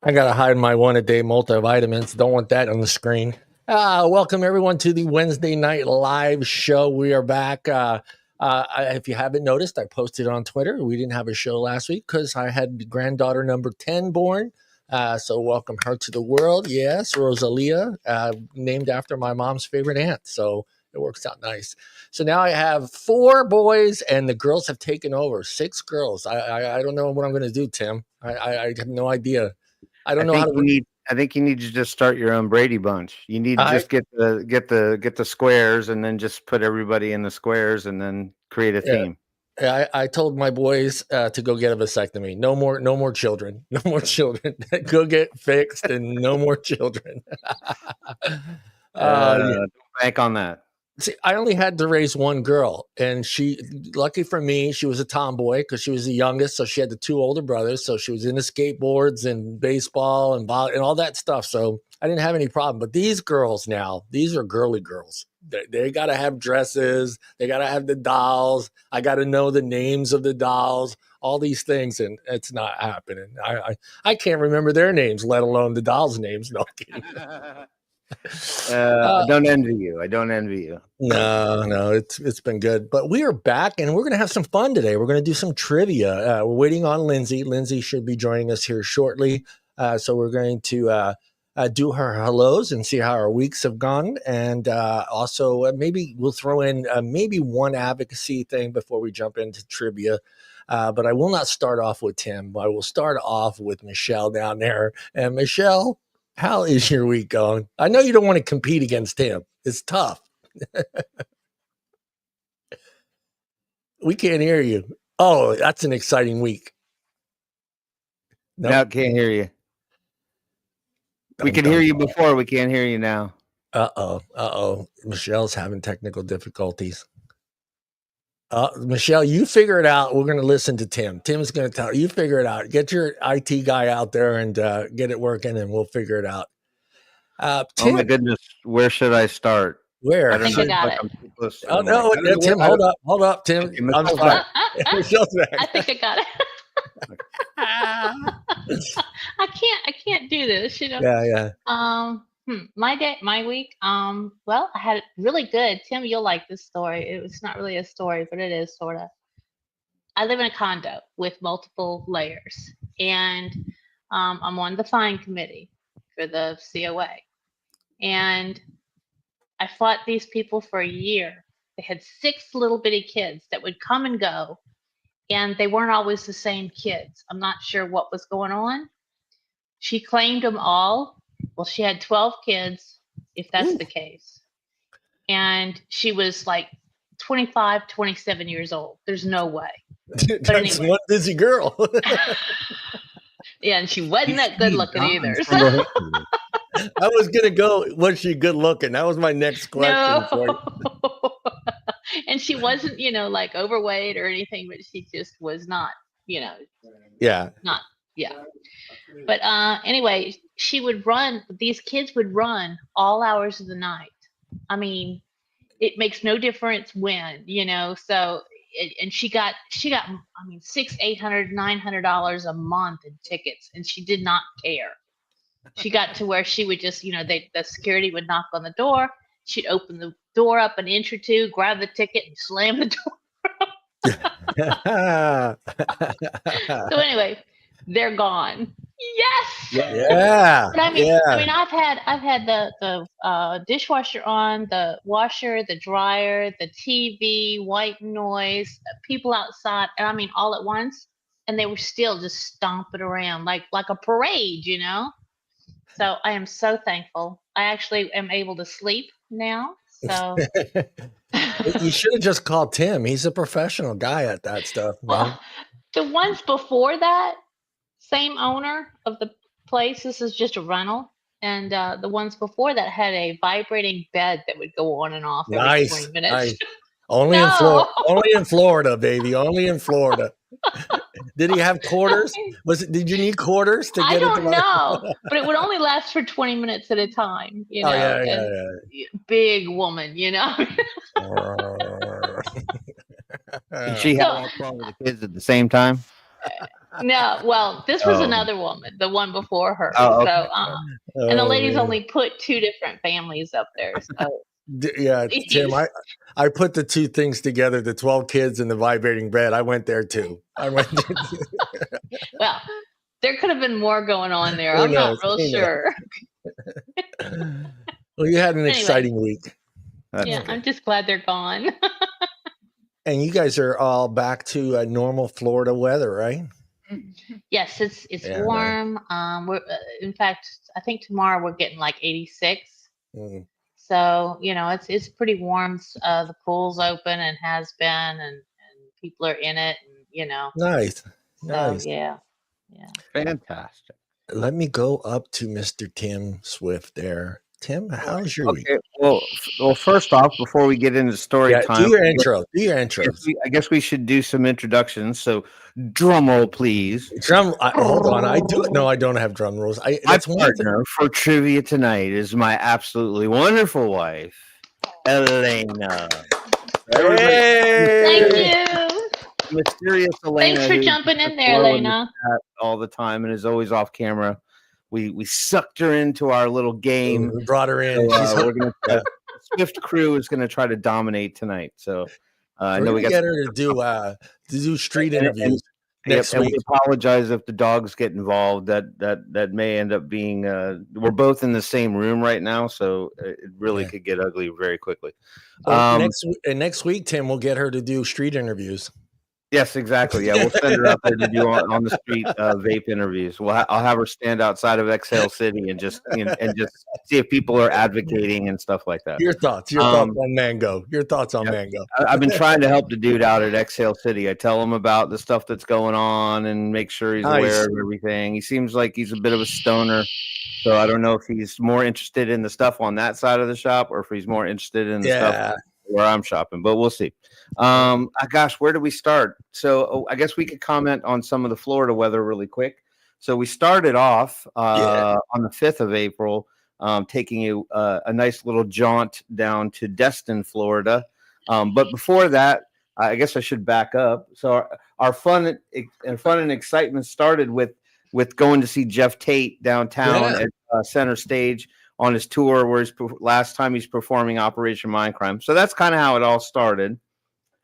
I gotta hide my one-a-day multivitamins. Don't want that on the screen. Welcome everyone to the Wednesday night live show. We are back. If you haven't noticed, I posted on Twitter. We didn't have a show last week because I had granddaughter number 10 born. So welcome her to the world. Yes, Rosalia, named after my mom's favorite aunt. So it works out nice. So now I have 4 boys and the girls have taken over. 6 girls. I don't know what I'm going to do, Tim. I have no idea. I don't know how to. I think you need to just start your own Brady Bunch. You need to just get the squares and then just put everybody in the squares and then create a theme. Yeah, I told my boys to go get a vasectomy. No more children. No more children. Go get fixed and no more children. Don't bank on that. See, I only had to raise one girl, and lucky for me, she was a tomboy because she was the youngest. So she had the 2 older brothers. So she was into skateboards and baseball and all that stuff. So I didn't have any problem. But these girls now, these are girly girls. They got to have dresses. They got to have the dolls. I got to know the names of the dolls, all these things. And it's not happening. I can't remember their names, let alone the dolls' names. No kidding. I don't envy you. I don't envy you. No, it's been good. But we are back, and we're going to have some fun today. We're going to do some trivia. We're waiting on Lindsay. Lindsay should be joining us here shortly. So we're going to do her hellos and see how our weeks have gone. And also maybe we'll throw in maybe one advocacy thing before we jump into trivia. But I will not start off with Tim. I will start off with Michelle down there. And Michelle, how is your week going? I know you don't want to compete against him. It's tough. We can't hear you. Oh, that's an exciting week. No, can't hear you. We could hear you before. We can't hear you now. Uh-oh. Michelle's having technical difficulties. Michelle, you figure it out. We're going to listen to Tim. Tim's going to tell you figure it out. Get your IT guy out there and get it working, and we'll figure it out. Tim, oh my goodness, where should I start? Where? I think I got it. Oh no, Tim, hold up, Tim. I'm sorry. Michelle's back. I think I got it. I can't do this. You know. Yeah. My week. Well, I had it really good. Tim, you'll like this story. It's not really a story, but it is sort of. I live in a condo with multiple layers, and I'm on the fine committee for the COA, and I fought these people for a year. They had 6 little bitty kids that would come and go, and they weren't always the same kids. I'm not sure what was going on. She claimed them all. Well, she had 12 kids, if that's the case. And she was like 25, 27 years old. There's no way. That's anyway. One busy girl. Yeah, and she wasn't that good looking either. So. I was going to go, was she good looking? That was my next question for you. And she wasn't, like overweight or anything, but she just was not, Yeah. Not, yeah. But anyway, she would run, these kids would run all hours of the night. I mean, it makes no difference when, so, and she got, I mean, $600, $800, $900 a month in tickets, and she did not care. She got to where she would just, the security would knock on the door. She'd open the door up an inch or two, grab the ticket, and slam the door. So anyway, they're gone. Yes. Yeah. But I mean, I've had the dishwasher on, the washer, the dryer, the TV, white noise, people outside, and I mean all at once, and they were still just stomping around like a parade, So I am so thankful I actually am able to sleep now. So You should have just called Tim. He's a professional guy at that stuff, man. well, the ones before that, same owner of the place. This is just a rental. And the ones before that had a vibrating bed that would go on and off every 20 minutes. Nice. Only in Florida. Only in Florida, baby. Only in Florida. Did he have quarters? Did you need quarters to get it? I don't know, but it would only last for 20 minutes at a time. You know, yeah. Big woman, you know. Did she have all 12 of the kids at the same time? No, well, this was another woman, the one before her. Okay. So, and the ladies only put 2 different families up there. So. Yeah, Tim, I put the 2 things together, the 12 kids and the vibrating bed. I went there too. Well, there could have been more going on there. I'm not real sure. Well, you had an exciting week. Yeah, I'm just glad they're gone. And you guys are all back to normal Florida weather, right? Yes, it's warm. We're in fact, I think tomorrow we're getting like 86. So, you know, it's pretty warm. The pool's open and has been, and people are in it, and you know. Nice. Yeah. Fantastic. Let me go up to Mr. Tim Swift there. Tim, how's your week? Well, first off, before we get into story time, do your intro. I guess we should do some introductions. So, drum roll, please. Hold on. I don't have drum rolls. My partner for trivia tonight is my absolutely wonderful wife, Elena. Hey! Thank you. Mysterious Elena. Thanks for jumping in there, Elena. All the time and is always off camera. We sucked her into our little game. We brought her in. The Swift crew is going to try to dominate tonight. So I know we got get her to do street interviews next week. We apologize if the dogs get involved. That may end up being. We're both in the same room right now, so it really could get ugly very quickly. Next week, Tim, we'll get her to do street interviews. Yes, exactly. Yeah, we'll send her out there to do on the street vape interviews. I'll have her stand outside of Exhale City and just see if people are advocating and stuff like that. Your thoughts on Mango. Your thoughts on Mango. I've been trying to help the dude out at Exhale City. I tell him about the stuff that's going on and make sure he's aware of everything. He seems like he's a bit of a stoner, so I don't know if he's more interested in the stuff on that side of the shop or if he's more interested in the stuff where I'm shopping, but we'll see. Gosh, where do we start? So I guess we could comment on some of the Florida weather really quick. So we started off on the 5th of April, taking a nice little jaunt down to Destin, Florida. But before that, I guess I should back up. So our fun and excitement started with going to see Jeff Tate downtown at Center Stage on his tour, where last time he's performing Operation Mindcrime. So that's kind of how it all started,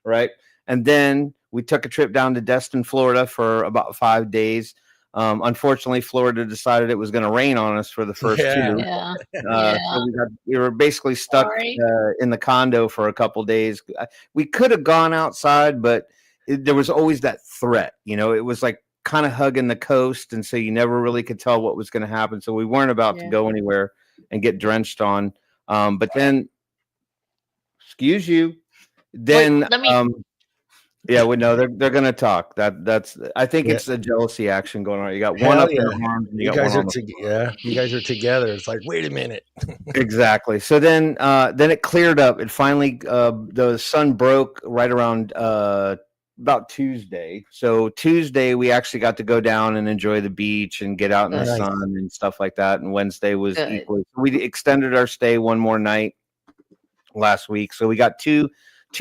right? And then we took a trip down to Destin, Florida for about 5 days. Unfortunately, Florida decided it was going to rain on us for the first 2. So we were basically stuck in the condo for a couple days. We could have gone outside, but there was always that threat. You know, it was like kind of hugging the coast, and so you never really could tell what was going to happen. So we weren't about to go anywhere and get drenched on. But then, excuse you, then they're going to talk. That's I think it's a jealousy action going on. You got one up in the arms, and you got one on you guys are together. It's like, wait a minute. Exactly. So then it cleared up. It finally the sun broke right around about Tuesday. So Tuesday we actually got to go down and enjoy the beach and get out in the sun and stuff like that. And Wednesday was equally. We extended our stay one more night last week. So we got two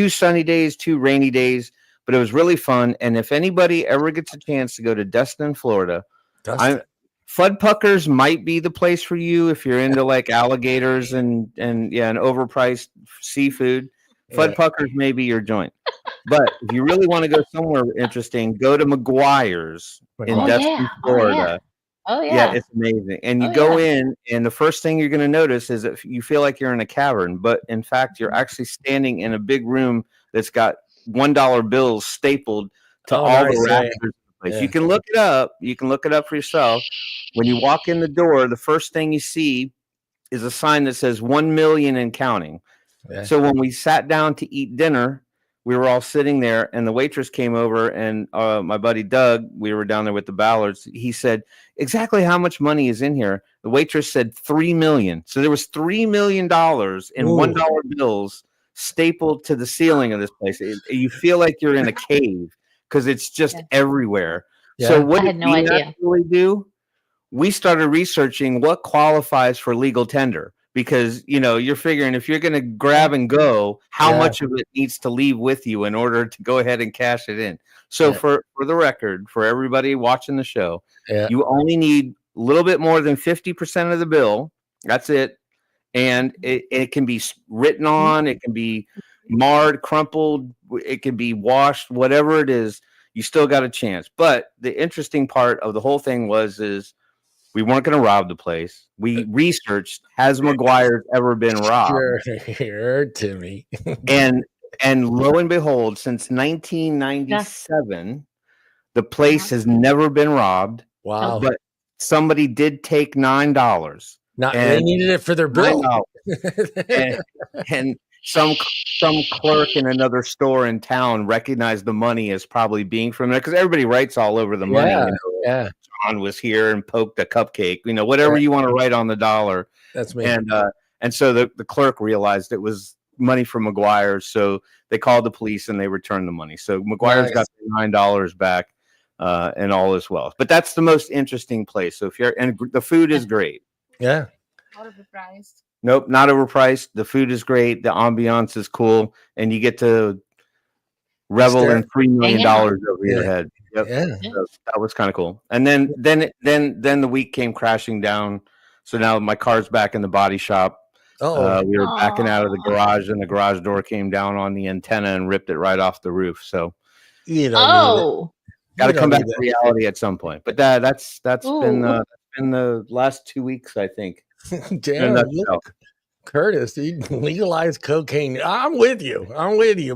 sunny days, 2 rainy days, but it was really fun. And if anybody ever gets a chance to go to Destin, Florida, Fuddpuckers might be the place for you if you're into like alligators and overpriced seafood. Fuddpuckers may be your joint. But if you really want to go somewhere interesting, go to McGuire's in Destin, Florida. Yeah, it's amazing. And you go in, and the first thing you're going to notice is that you feel like you're in a cavern, but in fact, you're actually standing in a big room that's got $1 bills stapled to all the rafters of the place. You can look it up. You can look it up for yourself. When you walk in the door, the first thing you see is a sign that says 1 million and counting. Yeah. So when we sat down to eat dinner, we were all sitting there, and the waitress came over, and my buddy Doug, we were down there with the Ballards. He said, exactly how much money is in here? The waitress said 3 million. So there was $3 million in $1 bills stapled to the ceiling of this place. You feel like you're in a cave because it's just everywhere. Yeah. So what I had did no we idea. actually do? We started researching what qualifies for legal tender, because you're figuring if you're going to grab and go, how much of it needs to leave with you in order to go ahead and cash it in. So for the record, for everybody watching the show, you only need a little bit more than 50% of the bill. That's it. And it can be written on, it can be marred, crumpled, it can be washed, whatever it is, you still got a chance. But the interesting part of the whole thing is we weren't going to rob the place. We researched, has McGuire's ever been robbed? Sure, Timmy. and lo and behold, since 1997, the place has never been robbed. Wow. But somebody did take $9. They needed it for their bill. and some clerk in another store in town recognized the money as probably being from there, because everybody writes all over the money. John was here and poked a cupcake, whatever you want to write on the dollar. That's me. And so the clerk realized it was money from McGuire's, so they called the police and they returned the money. So McGuire's got $9 back, and all is well. But that's the most interesting place. So and the food is great. Yeah. Not overpriced. Nope, not overpriced. The food is great. The ambiance is cool, and you get to revel in $3 million over your head. Yep. Yeah. So that was kind of cool. And then the week came crashing down. So now my car's back in the body shop. We were backing out of the garage, and the garage door came down on the antenna and ripped it right off the roof. So got to come back to reality at some point. But that's been the last 2 weeks, I think. Damn, look, Curtis, he legalized cocaine. I'm with you,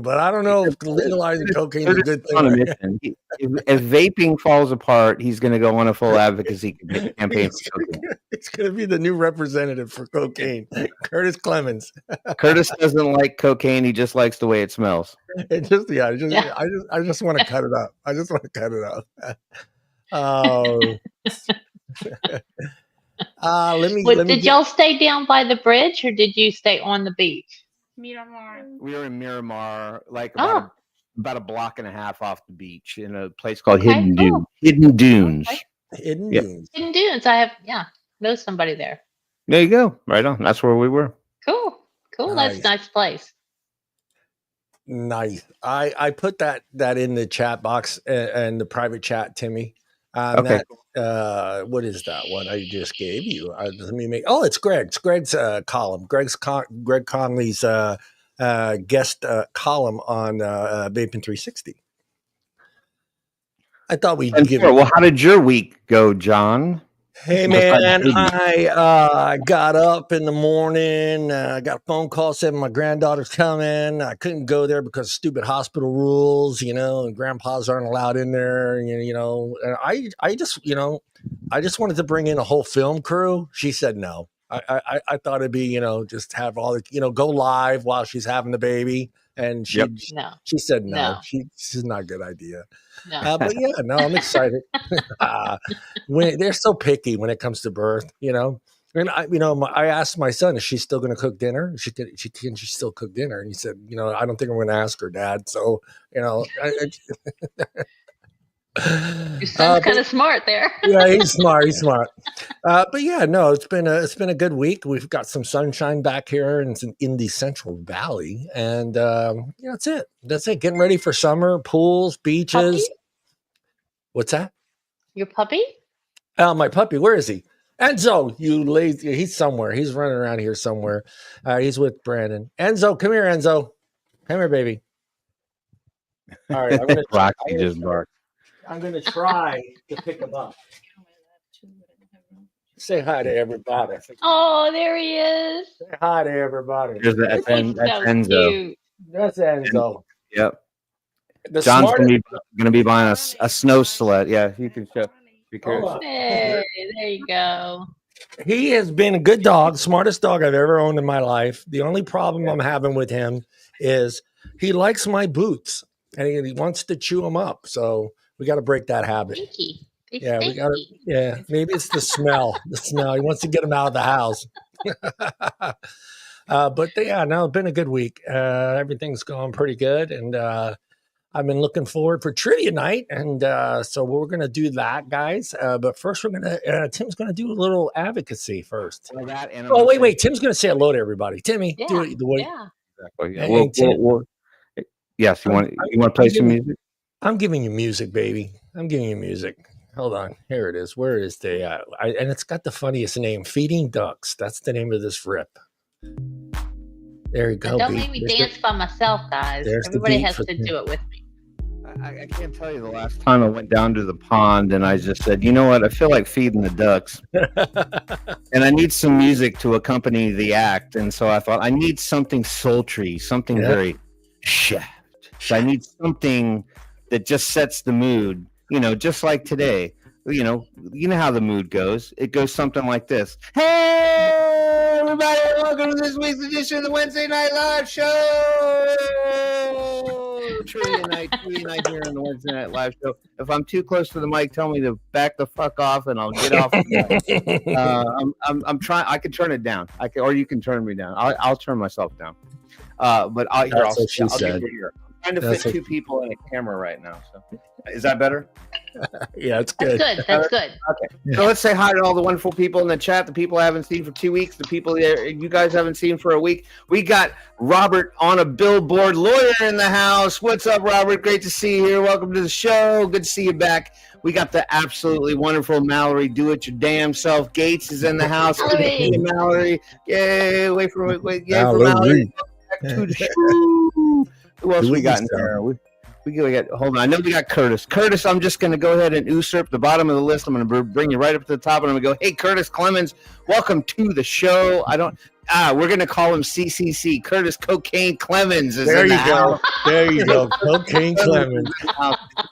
but I don't know if legalizing cocaine is a good thing. If vaping falls apart, he's going to go on a full advocacy campaign for cocaine. It's going to be the new representative for cocaine, Curtis Clemens. Curtis doesn't like cocaine; he just likes the way it smells. I just want to cut it up. I just want to cut it up. Did y'all stay down by the bridge, or did you stay on the beach? Miramar. We were in Miramar, like about a block and a half off the beach, in a place called Hidden Dunes. Hidden Dunes. Hidden Dunes. I know somebody there. There you go. Right on. That's where we were. Cool. Nice. That's a nice place. Nice. I put that in the chat box and the private chat, Timmy. Okay. What is that one I just gave you? Let me make. Oh, it's Greg. It's Greg's column. Greg Conley's guest column on Vaping 360. I thought we'd give it. Well, how did your week go, John? Hey man, I got up in the morning. I got a phone call saying my granddaughter's coming. I couldn't go there because of stupid hospital rules, and grandpas aren't allowed in there. And I just wanted to bring in a whole film crew. She said no. I thought it'd be just have all the go live while she's having the baby, and she said no. She's not a good idea. No. But I'm excited. When they're so picky when it comes to birth, And I asked my son, is she still going to cook dinner? Can she still cook dinner? And he said, I don't think I'm going to ask her, Dad. So, your son's kind of smart there. Yeah, he's smart. But it's been a good week. We've got some sunshine back here in the Central Valley, and that's it. Getting ready for summer, pools, beaches. Puppy? What's that? Your puppy? My puppy. Where is he? Enzo, you lazy. He's somewhere. He's running around here somewhere. He's with Brandon. Enzo, come here, Enzo. Come here, baby. All right, I'm gonna Rocky just barked. I'm going to try to pick him up. Say hi to everybody. Oh, there he is. Say hi to everybody. That's Enzo. Cute. That's Enzo. Yep. John's going to be buying a snow sled. Yeah, you can show. Be careful. Hey, there you go. He has been a good dog, smartest dog I've ever owned in my life. The only problem I'm having with him is he likes my boots and he wants to chew them up. So we got to break that habit. Stinky. Yeah, we got to. Yeah, maybe it's the smell. The smell. He wants to get him out of the house. But yeah, no, it's been a good week. Everything's going pretty good, and I've been looking forward for trivia night, and so we're going to do that, guys. But first, we're going to Tim's going to do a little advocacy first. Well, that and Oh, wait, Tim's going to say hello to everybody. Timmy, do it the way. Yeah. Exactly. Yeah. Yes, you want to play some music? I'm giving you music, baby. I'm giving you music. Hold on. Here it is. Where is the and it's got the funniest name, Feeding Ducks. That's the name of this rip. There you go. Don't make me dance by myself, guys. Everybody has to do it with me. I can't tell you the last time I went down to the pond and I just said, you know what? I feel like feeding the ducks. And I need some music to accompany the act. And so I thought, I need something sultry, something very shaft. So I need something that just sets the mood, just like today. You know how the mood goes. It goes something like this. Hey, everybody, welcome to this week's edition of the Wednesday Night Live Show. Trivia night here on the Wednesday Night Live Show. If I'm too close to the mic, tell me to back the fuck off, and I'll get off. I'm trying. I can turn it down. Or you can turn me down. I'll turn myself down. But I'll get here. I'm trying to fit two people in a camera right now. So, is that better? Yeah, it's good. That's good. Okay. So let's say hi to all the wonderful people in the chat, the people I haven't seen for 2 weeks, the people that you guys haven't seen for a week. We got Robert on a billboard lawyer in the house. What's up, Robert? Great to see you here. Welcome to the show. Good to see you back. We got the absolutely wonderful Mallory Do It Your Damn Self Gates is in the house. Good to see you, Mallory. Yay, wait for Mallory. Back to the show. Who else we got in there? We got. Hold on. I know we got Curtis. Curtis, I'm just going to go ahead and usurp the bottom of the list. I'm going to bring you right up to the top, and I'm going to go, hey, Curtis Clemens, welcome to the show. We're going to call him CCC. Curtis Cocaine Clemens is in the house. There you go. Cocaine Clemens.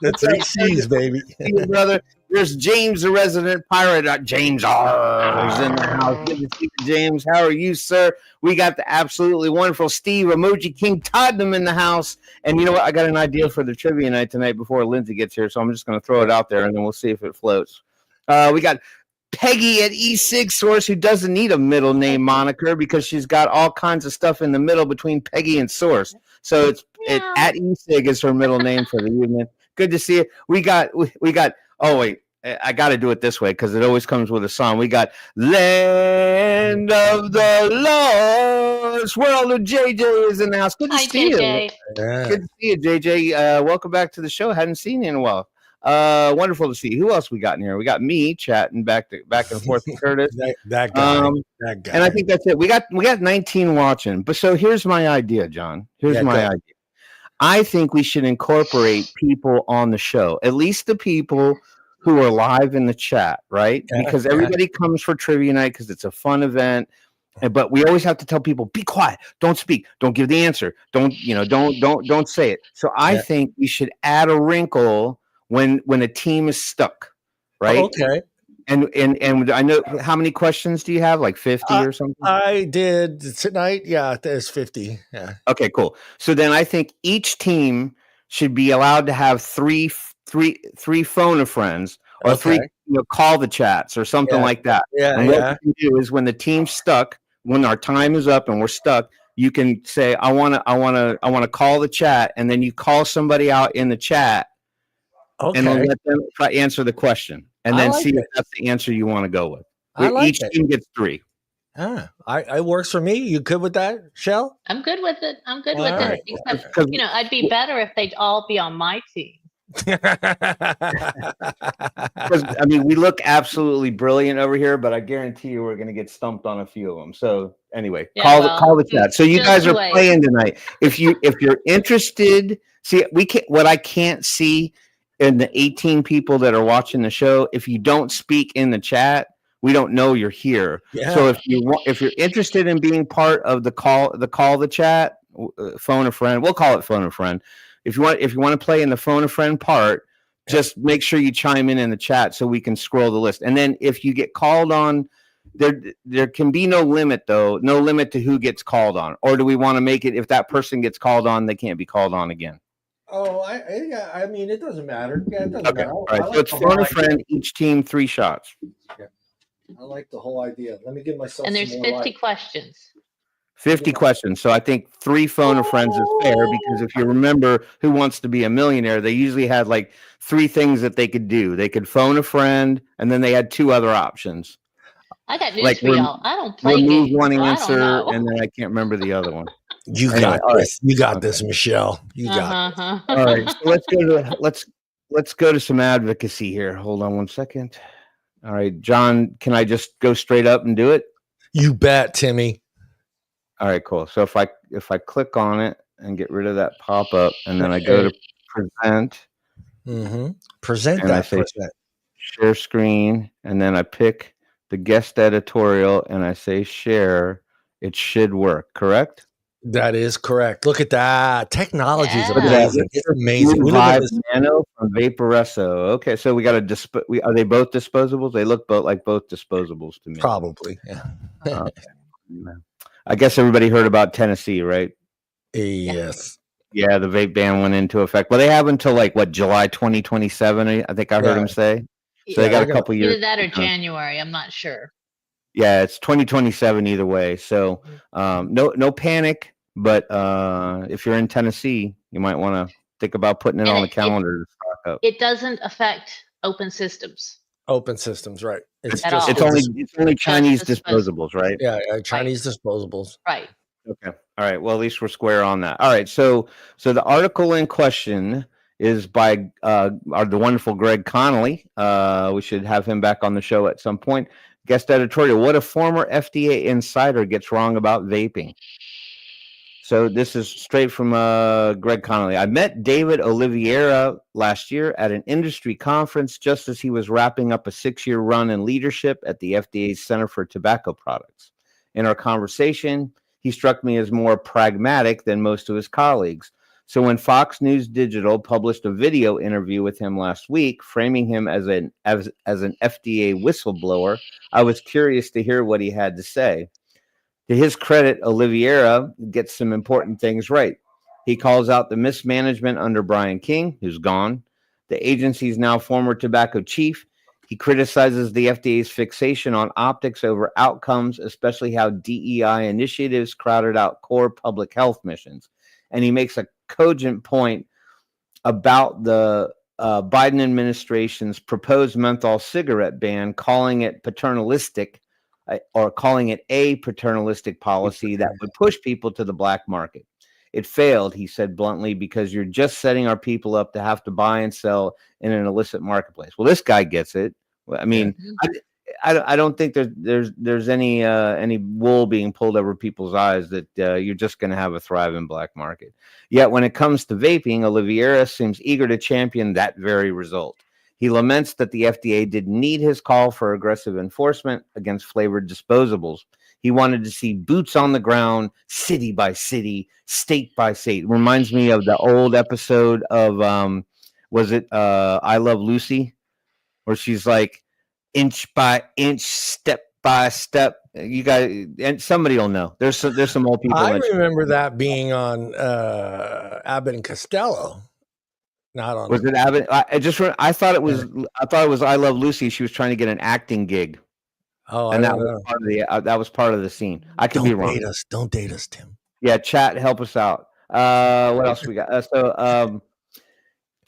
The 3 C's, baby. Brother. There's James, the resident pirate. James R. is in the house. Good to see you, James. How are you, sir? We got the absolutely wonderful Steve Emoji King Tottenham in the house. And you know what? I got an idea for the trivia night tonight before Lindsay gets here, so I'm just going to throw it out there, and then we'll see if it floats. We got Peggy at E6 Source, who doesn't need a middle name moniker because she's got all kinds of stuff in the middle between Peggy and Source. So it's at E6 is her middle name for the evening. Good to see you. We got. Oh wait, I got to do it this way because it always comes with a song. We got Land of the Lost World of JJ is in the house. Good to see you. JJ. Yeah. Good to see you, JJ. Welcome back to the show. Hadn't seen you in a while. Wonderful to see you. Who else we got in here? We got me chatting back and forth with Curtis. that guy. And I think that's it. We got 19 watching. But so here's my idea, John. Here's my idea. I think we should incorporate people on the show, at least the people who are live in the chat, right? Because everybody comes for trivia night because it's a fun event. But we always have to tell people, be quiet, don't speak, don't give the answer, don't say it. So I think we should add a wrinkle when a team is stuck, right? Oh, okay. And I know, how many questions do you have? Like 50 or something? I did tonight. Yeah, there's 50. Yeah. Okay, cool. So then I think each team should be allowed to have three phone a friends or three call the chats or something like that. Yeah. And what we can do is when the team's stuck, when our time is up and we're stuck, you can say, I want to call the chat, and then you call somebody out in the chat. Okay. And then let them try answer the question, and then see if that's the answer you want to go with. Each team gets 3. It works for me. You good with that, Shell? I'm good with it. Except, I'd be better if they'd all be on my team. Because I mean, we look absolutely brilliant over here, but I guarantee you we're going to get stumped on a few of them. So anyway, call the chat. So you guys are playing tonight. If you're interested, see, what I can't see in the 18 people that are watching the show, if you don't speak in the chat, we don't know you're here. Yeah. So if you're interested in being part of the call the chat, phone a friend. We'll call it phone a friend. If you want to play in the phone a friend part, just make sure you chime in the chat so we can scroll the list. And then if you get called on there can be no limit, though. No limit to who gets called on. Or do we want to make it if that person gets called on, they can't be called on again? Oh, I mean, it doesn't matter. Yeah, it doesn't Okay. matter. All right. So it's phone a friend, each team 3 shots. Yeah. I like the whole idea. Let me give myself And there's some more 50 questions. 50 questions. So I think 3 phone a friends is fair, because if you remember Who Wants to Be a Millionaire, they usually had like 3 things that they could do. They could phone a friend, and then they had 2 other options. I got news Like for y'all. I don't play remove games, one so answer, I don't know. and then I can't remember the other one. You Anyway, got all this. You got this, Michelle. You got Uh-huh. All right, so let's go to some advocacy here. Hold on one second. All right, John, can I just go straight up and do it? You bet, Timmy. All right, cool. So if I click on it and get rid of that pop up, and then I go to present, present and that. I say share screen, and then I pick the guest editorial, and I say share. It should work, correct? That is correct. Look at that. Technology is Yeah. amazing. It's amazing. We live in Vibe this. Nano from Vaporesso. Okay, so we got a are they both disposables? They look like both disposables to me. Probably. Yeah. Okay. I guess everybody heard about Tennessee, right? Yes. Yeah, the vape ban went into effect. Well, they have until like July 2027. I think I heard him say. So they got a couple years. Either that or January. I'm not sure. Yeah, it's 2027 either way. So no panic. But if you're in Tennessee, you might want to think about putting it on the calendar to stock up. It doesn't affect open systems. Open systems, right? It's only Chinese disposables, right? Yeah, Chinese disposables. Right. Okay. All right. Well, at least we're square on that. All right. So the article in question is by the wonderful Greg Connolly. We should have him back on the show at some point. Guest editorial: What a former FDA insider gets wrong about vaping. So this is straight from Greg Connolly. I met David Oliveira last year at an industry conference just as he was wrapping up a 6-year run in leadership at the FDA's Center for Tobacco Products. In our conversation, he struck me as more pragmatic than most of his colleagues. So when Fox News Digital published a video interview with him last week, framing him as an FDA whistleblower, I was curious to hear what he had to say. To his credit, Oliveira gets some important things right. He calls out the mismanagement under Brian King, who's gone, the agency's now former tobacco chief. He criticizes the FDA's fixation on optics over outcomes, especially how DEI initiatives crowded out core public health missions. And he makes a cogent point about the Biden administration's proposed menthol cigarette ban, calling it paternalistic, or calling it a paternalistic policy that would push people to the black market. It failed, he said bluntly, because you're just setting our people up to have to buy and sell in an illicit marketplace. Well, this guy gets it. I mean, I don't think there's any wool being pulled over people's eyes that you're just going to have a thriving black market. Yet when it comes to vaping, Oliveira seems eager to champion that very result. He laments that the FDA didn't need his call for aggressive enforcement against flavored disposables. He wanted to see boots on the ground, city by city, state by state. Reminds me of the old episode of, was it I Love Lucy? Where she's like, inch by inch, step by step. You guys, and somebody will know. There's some old people. I remember that being on Abbott and Costello. Not on. Was it Abbott? I thought it was I Love Lucy. She was trying to get an acting gig. Oh, and that was part of the scene. I could be wrong. Don't date us, Tim. Yeah, chat, help us out. What else we got?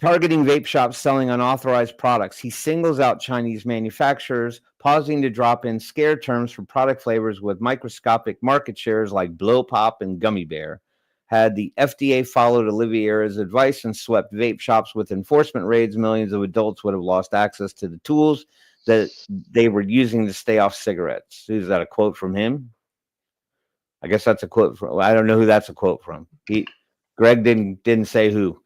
Targeting vape shops selling unauthorized products. He singles out Chinese manufacturers, pausing to drop in scare terms for product flavors with microscopic market shares like Blow Pop and Gummy Bear. Had the FDA followed Oliveira's advice and swept vape shops with enforcement raids, millions of adults would have lost access to the tools that they were using to stay off cigarettes. Is that a quote from him? I guess that's a quote from. I don't know who that's a quote from. Greg didn't say who.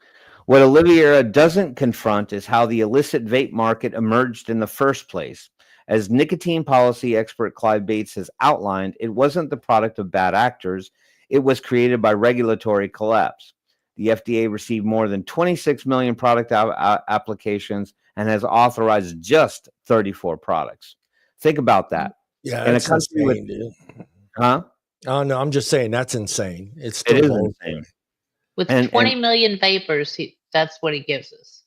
What Oliveira doesn't confront is how the illicit vape market emerged in the first place. As nicotine policy expert Clive Bates has outlined, it wasn't the product of bad actors. It was created by regulatory collapse. The FDA received more than 26 million product applications and has authorized just 34 products. Think about that. Yeah, In a that's country with, insane, dude. huh? Oh no, I'm just saying that's insane. It's It still is bold. insane. With And 20 million vapors, that's what he gives us.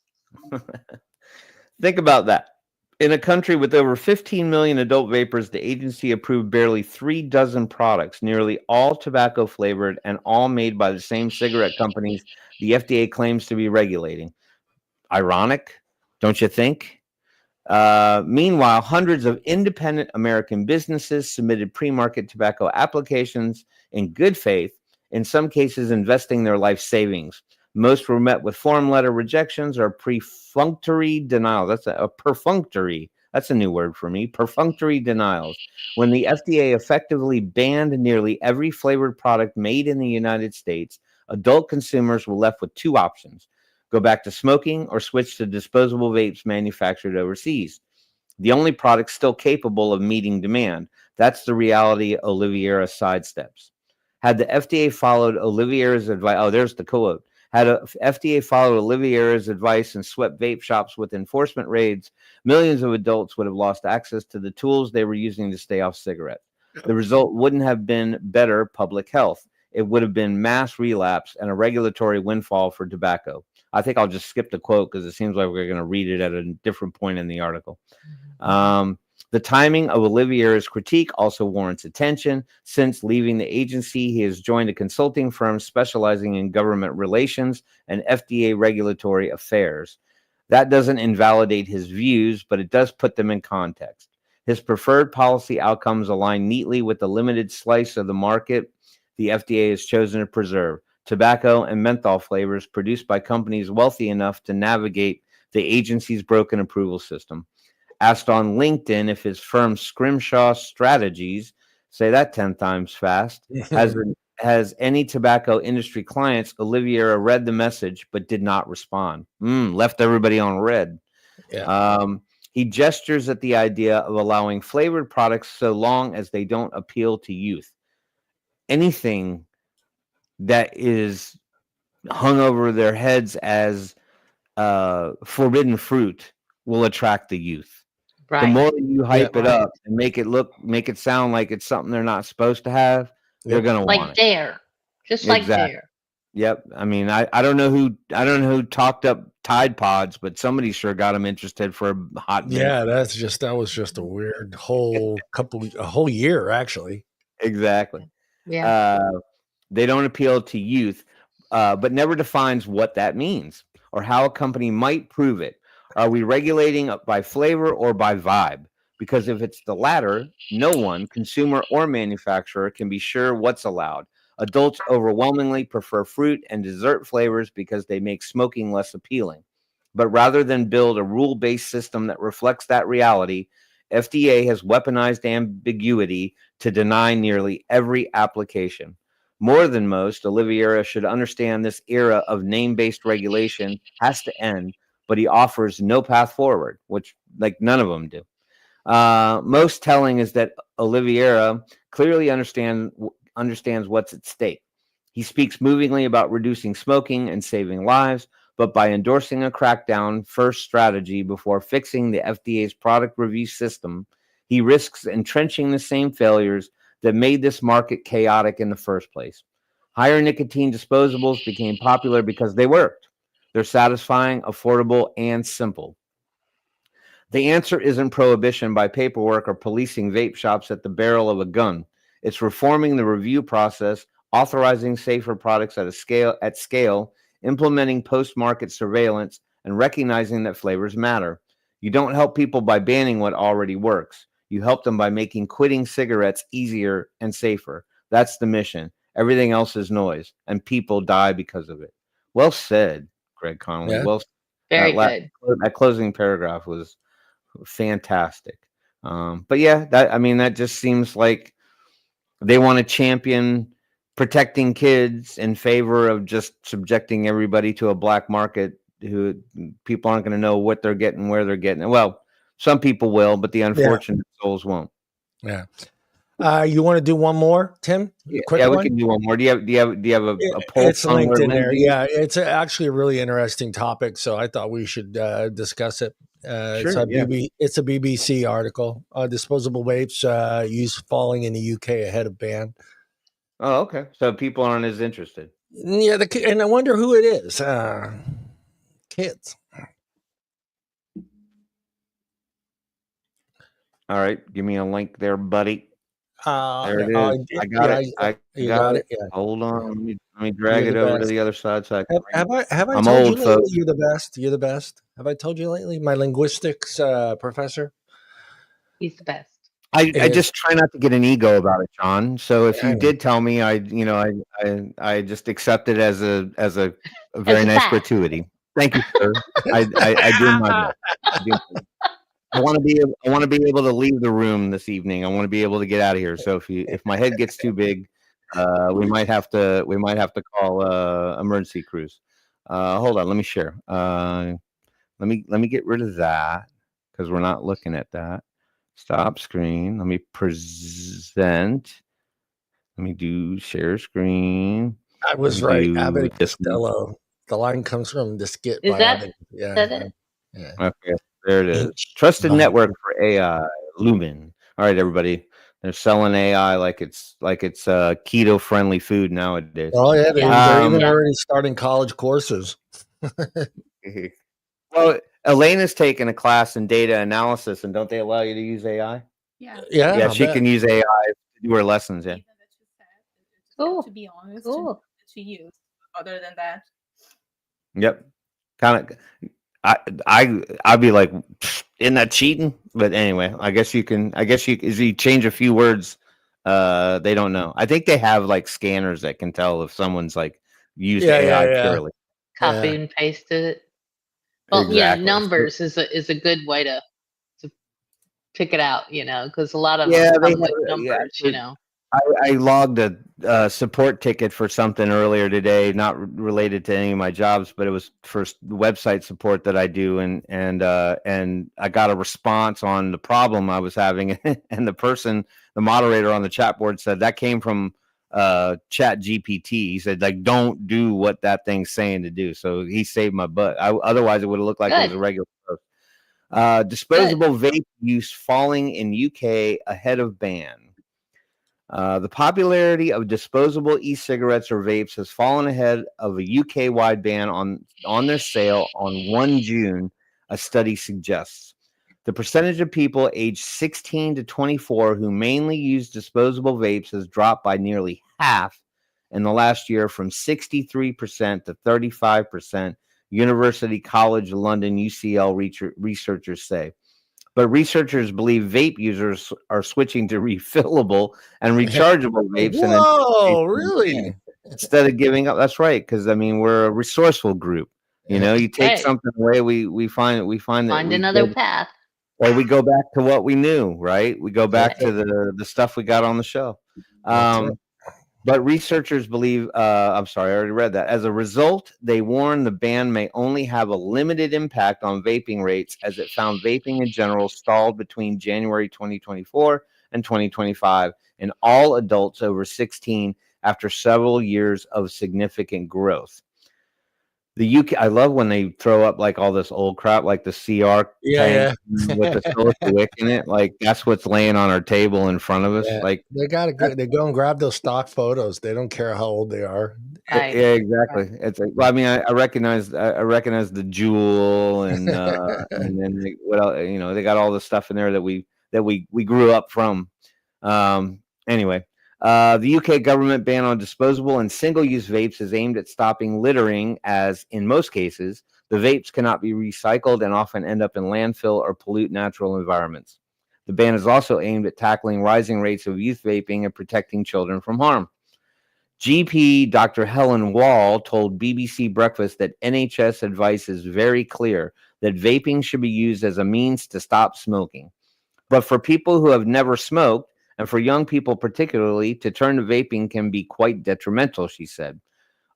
think about that. In a country with over 15 million adult vapors, the agency approved barely 3 dozen products, nearly all tobacco flavored and all made by the same cigarette companies the FDA claims to be regulating. Ironic, don't you think? Meanwhile, hundreds of independent American businesses submitted pre-market tobacco applications in good faith, in some cases investing their life savings. Most were met with form letter rejections or perfunctory denials. That's a perfunctory. That's a new word for me. Perfunctory denials. When the FDA effectively banned nearly every flavored product made in the United States, adult consumers were left with 2 options: go back to smoking or switch to disposable vapes manufactured overseas. The only product still capable of meeting demand. That's the reality Oliveira sidesteps. Had the FDA followed Oliveira's advice, oh, there's the quote. Had a FDA followed Oliveira's advice and swept vape shops with enforcement raids, millions of adults would have lost access to the tools they were using to stay off cigarettes. The result wouldn't have been better public health. It would have been mass relapse and a regulatory windfall for tobacco. I think I'll just skip the quote because it seems like we're going to read it at a different point in the article. The timing of Oliveira's critique also warrants attention. Since leaving the agency, he has joined a consulting firm specializing in government relations and FDA regulatory affairs. That doesn't invalidate his views, but it does put them in context. His preferred policy outcomes align neatly with the limited slice of the market the FDA has chosen to preserve: tobacco and menthol flavors produced by companies wealthy enough to navigate the agency's broken approval system. Asked on LinkedIn if his firm Scrimshaw Strategies, say that 10 times fast, has any tobacco industry clients, Oliveira read the message but did not respond. Left everybody on red. Yeah. He gestures at the idea of allowing flavored products so long as they don't appeal to youth. Anything that is hung over their heads as forbidden fruit will attract the youth. Right. The more you hype it up and make it sound like it's something they're not supposed to have, they're gonna want like it. Dare, just like Dare. Yep. I mean, I don't know who talked up Tide Pods, but somebody sure got them interested for a hot minute. Yeah, that was just a weird a whole year actually. Exactly. Yeah. They don't appeal to youth, but never defines what that means or how a company might prove it. Are we regulating by flavor or by vibe? Because if it's the latter, no one, consumer or manufacturer, can be sure what's allowed. Adults overwhelmingly prefer fruit and dessert flavors because they make smoking less appealing. But rather than build a rule-based system that reflects that reality, FDA has weaponized ambiguity to deny nearly every application. More than most, Oliveira should understand this era of name-based regulation has to end, but he offers no path forward, which like none of them do. Most telling is that Oliveira clearly understands what's at stake. He speaks movingly about reducing smoking and saving lives, but by endorsing a crackdown first strategy before fixing the FDA's product review system, he risks entrenching the same failures that made this market chaotic in the first place. Higher nicotine disposables became popular because they worked. They're satisfying, affordable, and simple. The answer isn't prohibition by paperwork or policing vape shops at the barrel of a gun. It's reforming the review process, authorizing safer products at scale, implementing post-market surveillance, and recognizing that flavors matter. You don't help people by banning what already works. You help them by making quitting cigarettes easier and safer. That's the mission. Everything else is noise, and people die because of it. Well said, Greg Connolly. Yeah. Well, Very good. That closing paragraph was fantastic. But yeah, that just seems like they want to champion protecting kids in favor of just subjecting everybody to a black market who people aren't going to know what they're getting, where they're getting it. Well, some people will, but the unfortunate souls won't. Yeah. You want to do one more, Tim? We one? can do one more. Do you have a poll? It's linked in there. Yeah, it's actually a really interesting topic, so I thought we should discuss it. It's Sure. Yeah. it's a BBC article. Disposable vapes use falling in the UK ahead of ban. Oh, okay. So people aren't as interested. Yeah, and I wonder who it is. Kids. All right. Give me a link there, buddy. There it is. I got yeah, it. I you got it. it. Yeah, Hold on. Let me drag you're it the over to best. the other side so I can. Have I I'm told you old, lately? folks. You're the best. You're the best. Have I told you lately? My linguistics professor. He's the best. I just try not to get an ego about it, John. So if you I did tell me, I just accept it as a very nice fact. gratuity. Thank you, sir. I do my best. I want to be able to leave the room this evening. I want to be able to get out of here. So if my head gets too big, we might have to call emergency crews. Hold on, let me share. Let me get rid of that because we're not looking at that. Stop screen. Let me present. Let me do share screen. I was right. Abbott Costello. The line comes from the skit by Abbott. Yeah. That yeah. Okay. There it is. Trusted network for AI, Lumen. All right, everybody. They're selling AI like it's keto friendly food nowadays. Oh yeah, they're even already starting college courses. Well, Elena's taking a class in data analysis, and don't they allow you to use AI? Yeah, she can use AI to do her lessons. Yeah. Cool. To be honest, cool. To use. Other than that. Yep. Kind of. I'd be like, isn't that cheating? But anyway, I guess you change a few words, they don't know. I think they have like scanners that can tell if someone's like used AI purely. Copy and pasted it. Well, exactly. numbers is a good way to pick it out, because a lot of numbers, I logged a support ticket for something earlier today, not related to any of my jobs, but it was for website support that I do, and I got a response on the problem I was having, and the moderator on the chat board said that came from Chat GPT. He said, like, don't do what that thing's saying to do. So he saved my butt. Otherwise, it would have looked like it was a regular post. Disposable vape use falling in UK ahead of ban. The popularity of disposable e-cigarettes or vapes has fallen ahead of a UK-wide ban on their sale on 1 June, a study suggests. The percentage of people aged 16 to 24 who mainly use disposable vapes has dropped by nearly half in the last year, from 63% to 35%, University College London UCL researchers say. But researchers believe vape users are switching to refillable and rechargeable vapes. Whoa, really? Instead of giving up. That's right, because we're a resourceful group. You take something away, we find another path. Or we go back to what we knew, right? We go back to the stuff we got on the show. But researchers believe, I'm sorry, I already read that. As a result, they warn the ban may only have a limited impact on vaping rates, as it found vaping in general stalled between January 2024 and 2025 in all adults over 16 after several years of significant growth. The UK, I love when they throw up like all this old crap, like the CR tank with the silica wick in it. Like that's what's laying on our table in front of us. Yeah. Like they go and grab those stock photos. They don't care how old they are. Right. Yeah, exactly. It's like, well, I mean, I recognize the jewel and then what else, they got all the stuff in there that we grew up from. Anyway. The UK government ban on disposable and single-use vapes is aimed at stopping littering, as in most cases, the vapes cannot be recycled and often end up in landfill or pollute natural environments. The ban is also aimed at tackling rising rates of youth vaping and protecting children from harm. GP Dr. Helen Wall told BBC Breakfast that NHS advice is very clear that vaping should be used as a means to stop smoking. But for people who have never smoked, and for young people particularly, to turn to vaping can be quite detrimental, she said.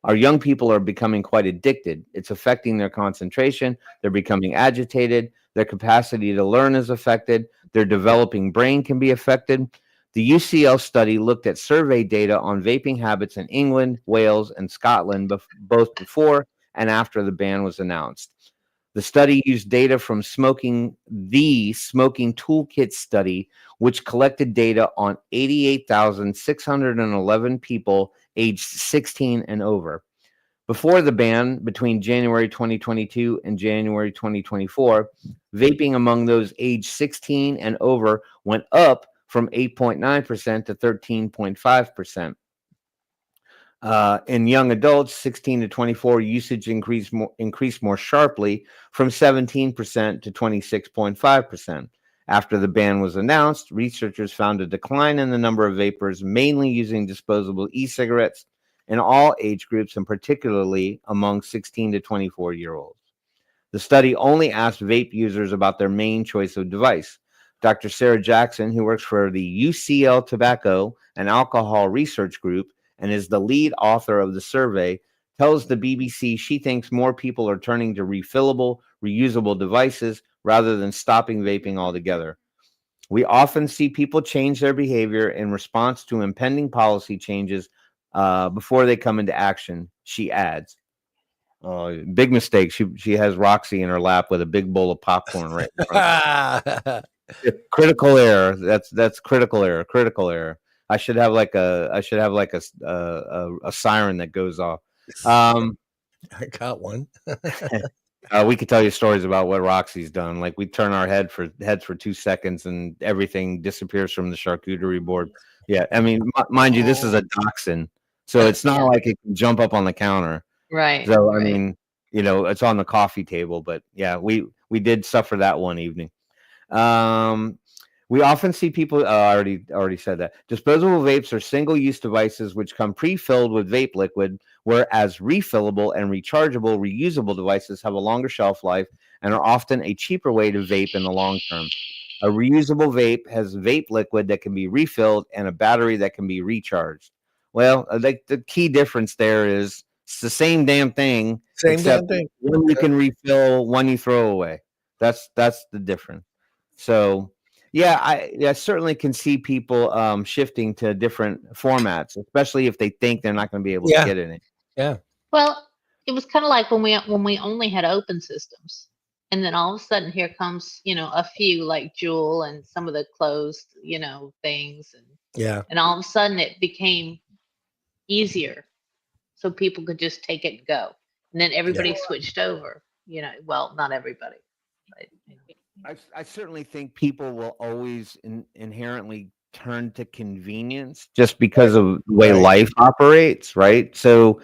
Our young people are becoming quite addicted. It's affecting their concentration. They're becoming agitated. Their capacity to learn is affected. Their developing brain can be affected. The UCL study looked at survey data on vaping habits in England, Wales, and Scotland, both before and after the ban was announced. The study used data from the Smoking Toolkit study, which collected data on 88,611 people aged 16 and over. Before the ban, between January 2022 and January 2024, vaping among those aged 16 and over went up from 8.9% to 13.5%. In young adults, 16 to 24, usage increased more sharply from 17% to 26.5%. After the ban was announced, researchers found a decline in the number of vapers, mainly using disposable e-cigarettes in all age groups, and particularly among 16 to 24-year-olds. The study only asked vape users about their main choice of device. Dr. Sarah Jackson, who works for the UCL Tobacco and Alcohol Research Group and is the lead author of the survey, tells the BBC she thinks more people are turning to refillable, reusable devices rather than stopping vaping altogether. We often see people change their behavior in response to impending policy changes before they come into action, she adds. Big mistake. She has Roxy in her lap with a big bowl of popcorn right in front of her. Critical error. That's critical error. Critical error. I should have like a siren that goes off. I got one. We could tell you stories about what Roxy's done. Like we turn our heads for 2 seconds and everything disappears from the charcuterie board. Yeah, I mean, mind you, this is a dachshund, so it's not like it can jump up on the counter. Right. So I mean, it's on the coffee table. But yeah, we did suffer that one evening. We often see people. I already said that. Disposable vapes are single-use devices which come pre-filled with vape liquid, whereas refillable and rechargeable, reusable devices have a longer shelf life and are often a cheaper way to vape in the long term. A reusable vape has vape liquid that can be refilled and a battery that can be recharged. Well, like the key difference there is it's the same damn thing. One you can refill, one you throw away. That's the difference. So. Yeah, I certainly can see people shifting to different formats, especially if they think they're not going to be able to get in it. Yeah. Well, it was kind of like when we only had open systems, and then all of a sudden here comes a few like Juul and some of the closed things, and all of a sudden it became easier, so people could just take it and go, and then everybody switched over. Well, not everybody. But, I certainly think people will always inherently turn to convenience just because of the way life operates, right? So,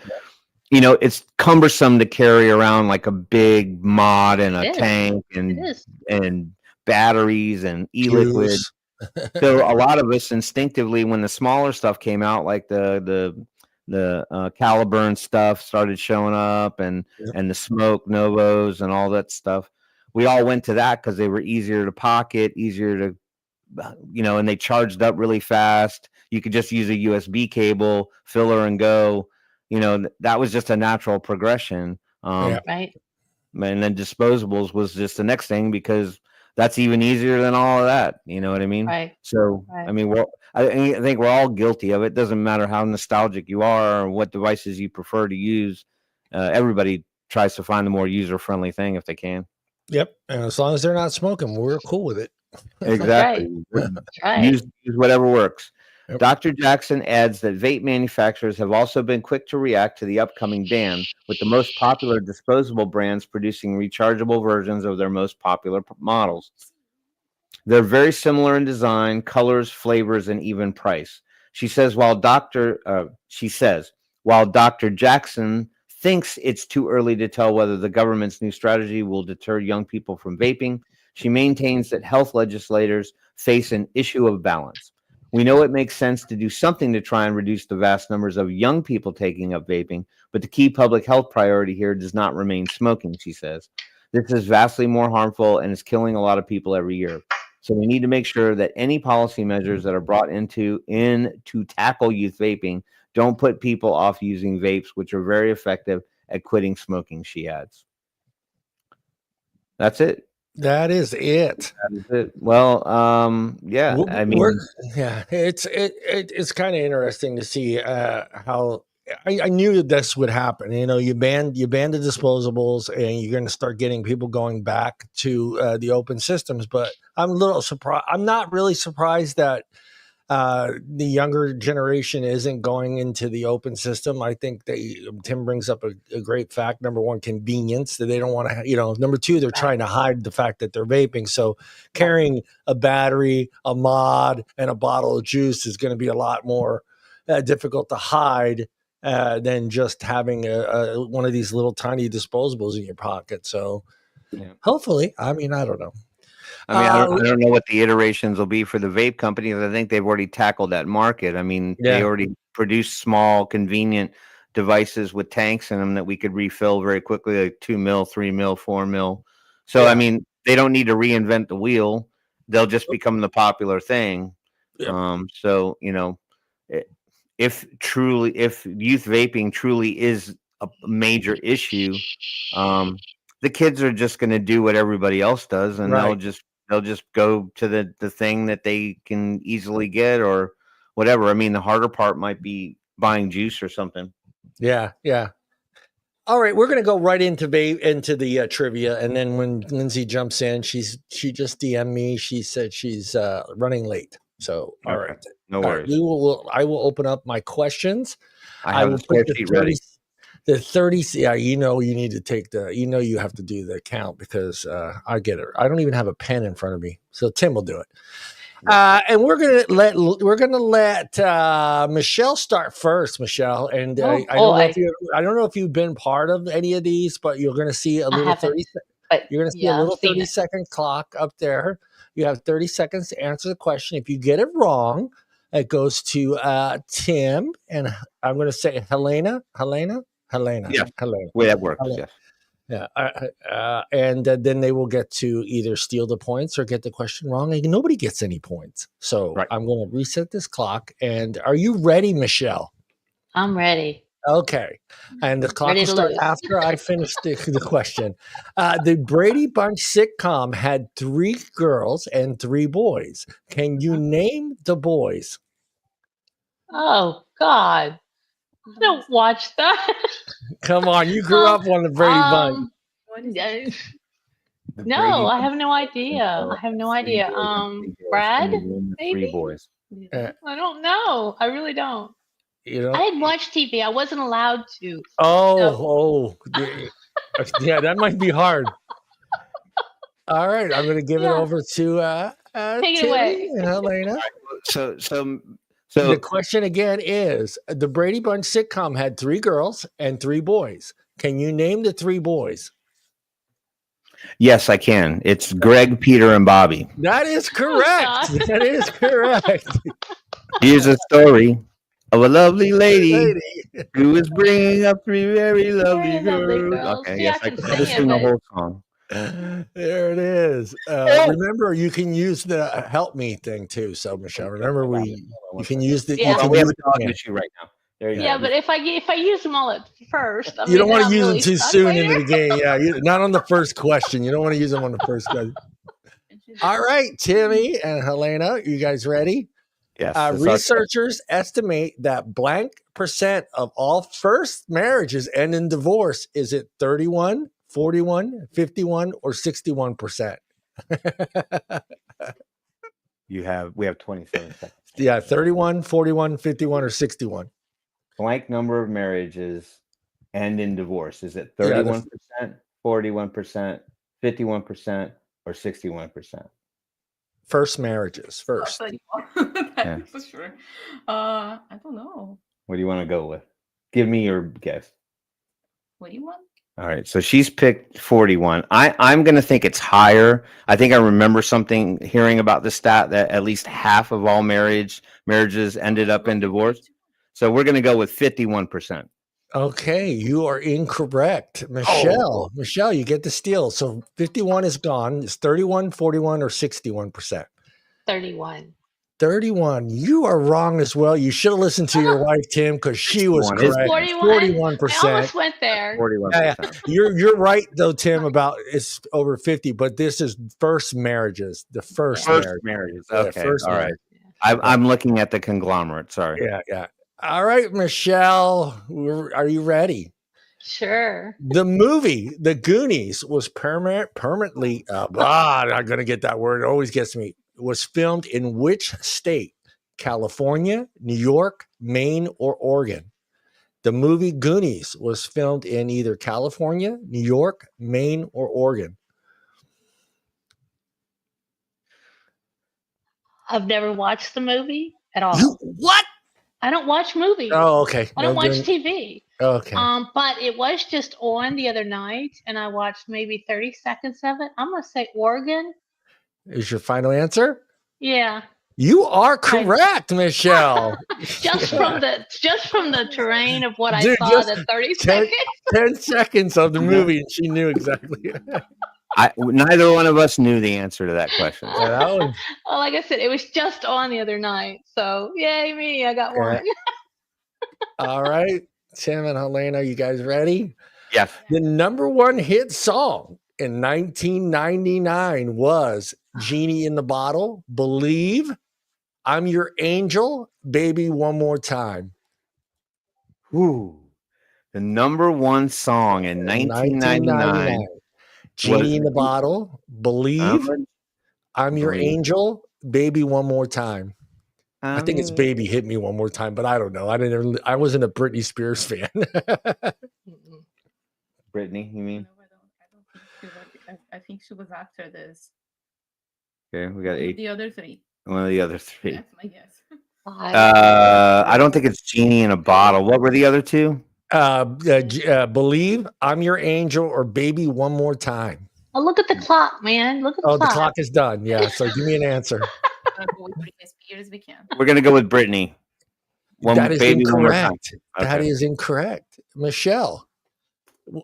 it's cumbersome to carry around like a big mod and a tank and batteries and e-liquid. So a lot of us instinctively, when the smaller stuff came out, like the Caliburn stuff started showing up and the Smoke Novos and all that stuff, we all went to that because they were easier to pocket, easier to, and they charged up really fast. You could just use a USB cable, filler and go. That was just a natural progression. Right. And then disposables was just the next thing because that's even easier than all of that. You know what I mean? Right. So, I mean, I think we're all guilty of it. Doesn't matter how nostalgic you are or what devices you prefer to use. Everybody tries to find the more user-friendly thing if they can. Yep, and as long as they're not smoking, we're cool with it. Exactly. Use whatever works. Yep. Dr. Jackson adds that vape manufacturers have also been quick to react to the upcoming ban, with the most popular disposable brands producing rechargeable versions of their most popular models. They're very similar in design, colors, flavors, and even price. She says while Dr. Jackson thinks it's too early to tell whether the government's new strategy will deter young people from vaping, she maintains that health legislators face an issue of balance. We know it makes sense to do something to try and reduce the vast numbers of young people taking up vaping, but the key public health priority here does not remain smoking, she says. This is vastly more harmful and is killing a lot of people every year. So we need to make sure that any policy measures that are brought in to tackle youth vaping don't put people off using vapes, which are very effective at quitting smoking, she adds. That's it. That is it. That is it. Well, I mean, it's kind of interesting to see how I knew that this would happen. You know, you ban the disposables, and you're going to start getting people going back to the open systems. But I'm a little surprised. I'm not really surprised that the younger generation isn't going into the open system. I think that Tim brings up a great fact. Number one, convenience, that they don't want to, you know. Number two, they're trying to hide the fact that they're vaping. So carrying a battery, a mod, and a bottle of juice is going to be a lot more difficult to hide than just having one of these little tiny disposables in your pocket. So hopefully, I mean, I don't know. I mean, I don't know what the iterations will be for the vape companies. I think they've already tackled that market. I mean, they already produce small, convenient devices with tanks in them that we could refill very quickly, like 2 mil, 3 mil, 4 mil. So, I mean, they don't need to reinvent the wheel. They'll just become the popular thing. So, you know, if youth vaping truly is a major issue, the kids are just going to do what everybody else does, and they'll just go to the thing that they can easily get or whatever. I mean, the harder part might be buying juice or something. Yeah. All right, we're gonna go right into the trivia, and then when Lindsay jumps in, she just DM'd me. She said she's running late. So all right, no worries. I will open up my questions. I will put the 30, ready. The 30. Yeah, you know, you need to take you have to do the count, because I get it. I don't even have a pen in front of me, so Tim will do it. And we're gonna let Michelle start first. Michelle, and I don't know if you've been part of any of these, but you're gonna see a little 30-second clock up there. You have 30 seconds to answer the question. If you get it wrong, it goes to Tim, and I'm gonna say Helena. Yeah, Helena. Way that works. Helena. Yeah, and then they will get to either steal the points or get the question wrong. And nobody gets any points. So I'm going to reset this clock. And are you ready, Michelle? I'm ready. Okay. And the clock will start after I finish the question. The Brady Bunch sitcom had 3 girls and 3 boys. Can you name the boys? Oh, God. I don't watch that. Come on, you grew up on the Brady Bunch. No, I have no idea. Brad, maybe? 3 boys. I don't know. I really don't. You know, I didn't watch TV. I wasn't allowed to. Yeah, that might be hard. All right, I'm going to give it over to take it away, and Helena. So the question again is: the Brady Bunch sitcom had 3 girls and 3 boys. Can you name the 3 boys? Yes, I can. It's Greg, Peter, and Bobby. That is correct. That is correct. Here's a story of a lovely lady who is bringing up 3 very lovely girls. Okay, yes, I can sing the whole song. There it is. Remember, you can use the help me thing too. So, Michelle, remember you can use the. Yeah. We have a dog issue right now. There you go. But if I use them all at first, you don't want to use them too soon into the game. Yeah, not on the first question. You don't want to use them on the first question. All right, Timmy and Helena, you guys ready? Yes. Researchers estimate that blank % of all first marriages end in divorce. Is it 31, 41, 51, or 61%? We have 27 seconds. Yeah, 31, 41, 51, or 61. Blank number of marriages end in divorce. Is it 31%, 41%, 51%, or 61%? First marriages, first. For sure. I don't know. What do you want to go with? Give me your guess. What do you want? All right, so she's picked 41. I'm going to think it's higher. I think I remember hearing about the stat that at least half of all marriages ended up in divorce. So we're going to go with 51%. Okay, you are incorrect. Michelle, you get the steal. So 51 is gone. It's 31, 41, or 61%? 31. 31. You are wrong as well. You should have listened to your wife, Tim, because she was correct. 41%. I almost went there. 41%. Yeah. You're right though, Tim, about it's over 50, but this is first marriages. The first marriages. Okay. First all right. I'm looking at the conglomerate. Sorry. Yeah. All right, Michelle, are you ready? Sure. The movie The Goonies was permanently I'm gonna get that word. It always gets me. Was filmed in which state? California, New York, Maine, or Oregon? The movie Goonies was filmed in either California, New York, Maine, or Oregon. I've never watched the movie at all. What? I don't watch movies. Oh, okay. I don't watch TV. Okay. But it was just on the other night, and I watched maybe 30 seconds of it. I'm gonna say Oregon. Is your final answer? Yeah. You are correct, Michelle. just from the terrain of what I saw in 30 seconds. 10 seconds of the movie, and she knew exactly. Neither one of us knew the answer to that question. Well, like I said, it was just on the other night. So yay me, I got one. All right. Tim and Helena, you guys ready? Yes. The #1 hit song in 1999 was Genie in the Bottle, Believe, I'm Your Angel, Baby One More Time. Ooh. The #1 song in 1999. Genie in the Bottle, Believe, I'm Your Angel, Baby One More Time. I think it's Baby Hit Me One More Time, but I don't know. I wasn't a Britney Spears fan. Britney, you mean? I think she was after this. Okay, we got 8. The other 3. One of the other 3. That's my guess. I don't think it's Genie in a Bottle. What were the other 2? Believe, I'm Your Angel, or Baby One More Time. Oh, look at the clock, man. Look at the clock. Oh, the clock is done. Yeah, so give me an answer. We're going to go with Britney. That is incorrect. Okay. That is incorrect. Michelle.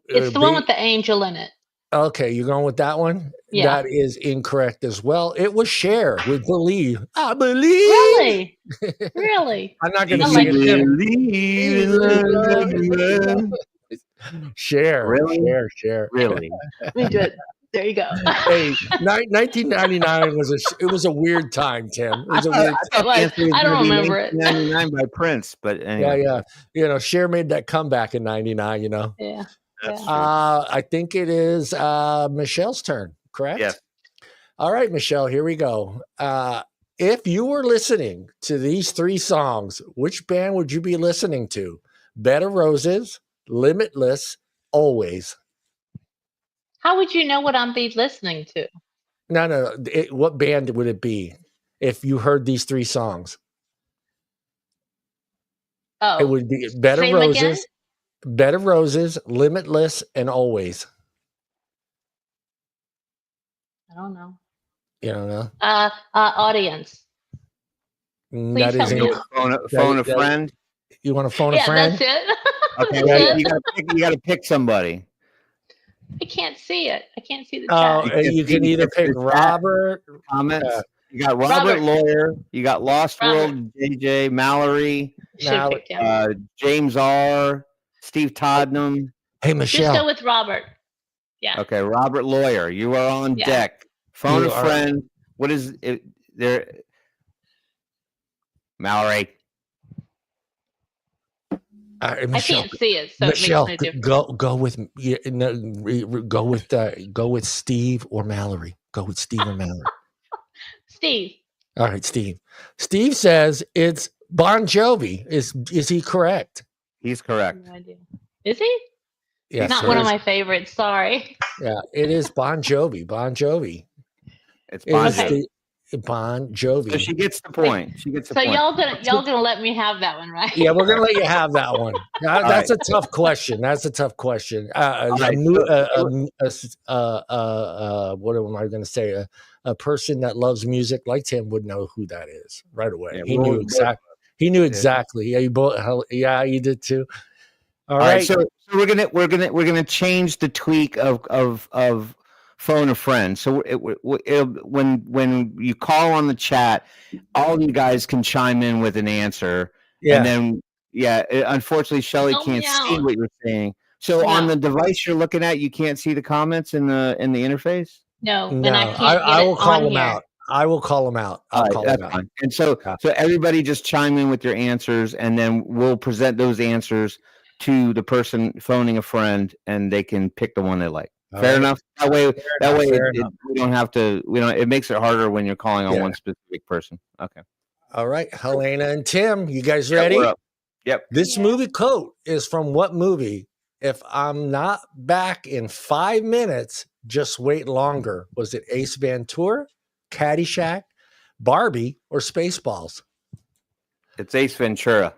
It's the one with the angel in it. Okay, you're going with that one? Yeah. That is incorrect as well. It was Cher with Believe. I believe. Really? Really? I'm not going to sing it. Cher. Really? Cher. Really? We do it. There you go. Hey, 1999 was a weird time, Tim. It was a weird time. I don't remember it. 1999 by Prince, but anyway. Yeah. You know, Cher made that comeback in 99, you know. Yeah. That's true. I think it is Michelle's turn, correct? Yes. All right, Michelle, here we go. If you were listening to these 3 songs, which band would you be listening to? Bed of Roses, Limitless, Always. How would you know what I'm be listening to? No. What band would it be if you heard these 3 songs? Oh, it would be Bed of Roses, Bed of Roses, Limitless, and Always. I don't know. You don't know? Audience. That is phone a friend. You want to phone a friend? Yeah, that's it. Okay, you got to pick somebody. I can't see it. I can't see the chat. You can either pick Robert. Comments. You got Robert Lawyer. You got Lost World, JJ, Mallory, James R, Steve Todnam. Hey, Michelle. Just go with Robert. Yeah. Okay, Robert Lawyer. You are on deck. Phone a friend. What is it? There, Mallory. Michelle, I can't see it, so Michelle, it makes no difference. Go with Steve or Mallory. Go with Steve or Mallory. Steve. All right, Steve. Steve says it's Bon Jovi. Is he correct? He's correct. No idea. Is he? Yes, not one of my favorites. Sorry. Yeah, it is Bon Jovi. Bon Jovi. It's Bon Jovi. Bon Jovi. So she gets the point. She gets the point. So y'all gonna let me have that one, right? Yeah, we're gonna let you have that one. That's a tough question. What am I gonna say? A person that loves music like Tim would know who that is right away. Yeah, he knew exactly. He knew exactly. Yeah, you both. Yeah, you did too. All right. So we're gonna change the tweak of phone a friend. So when you call on the chat, all you guys can chime in with an answer. Yeah. And then unfortunately Shelly can't see what you're saying. So on the device you're looking at, you can't see the comments in the interface? No, and I can't I will call them out. I will call them out. I'll call them out. Fine. And so everybody just chime in with your answers, and then we'll present those answers to the person phoning a friend, and they can pick the one they like. Fair enough. That way we don't have to. It makes it harder when you're calling on one specific person. Okay. All right, Helena and Tim, you guys ready? We're up. Yep. This movie quote is from what movie? If I'm not back in 5 minutes, just wait longer. Was it Ace Ventura, Caddyshack, Barbie, or Spaceballs? It's Ace Ventura.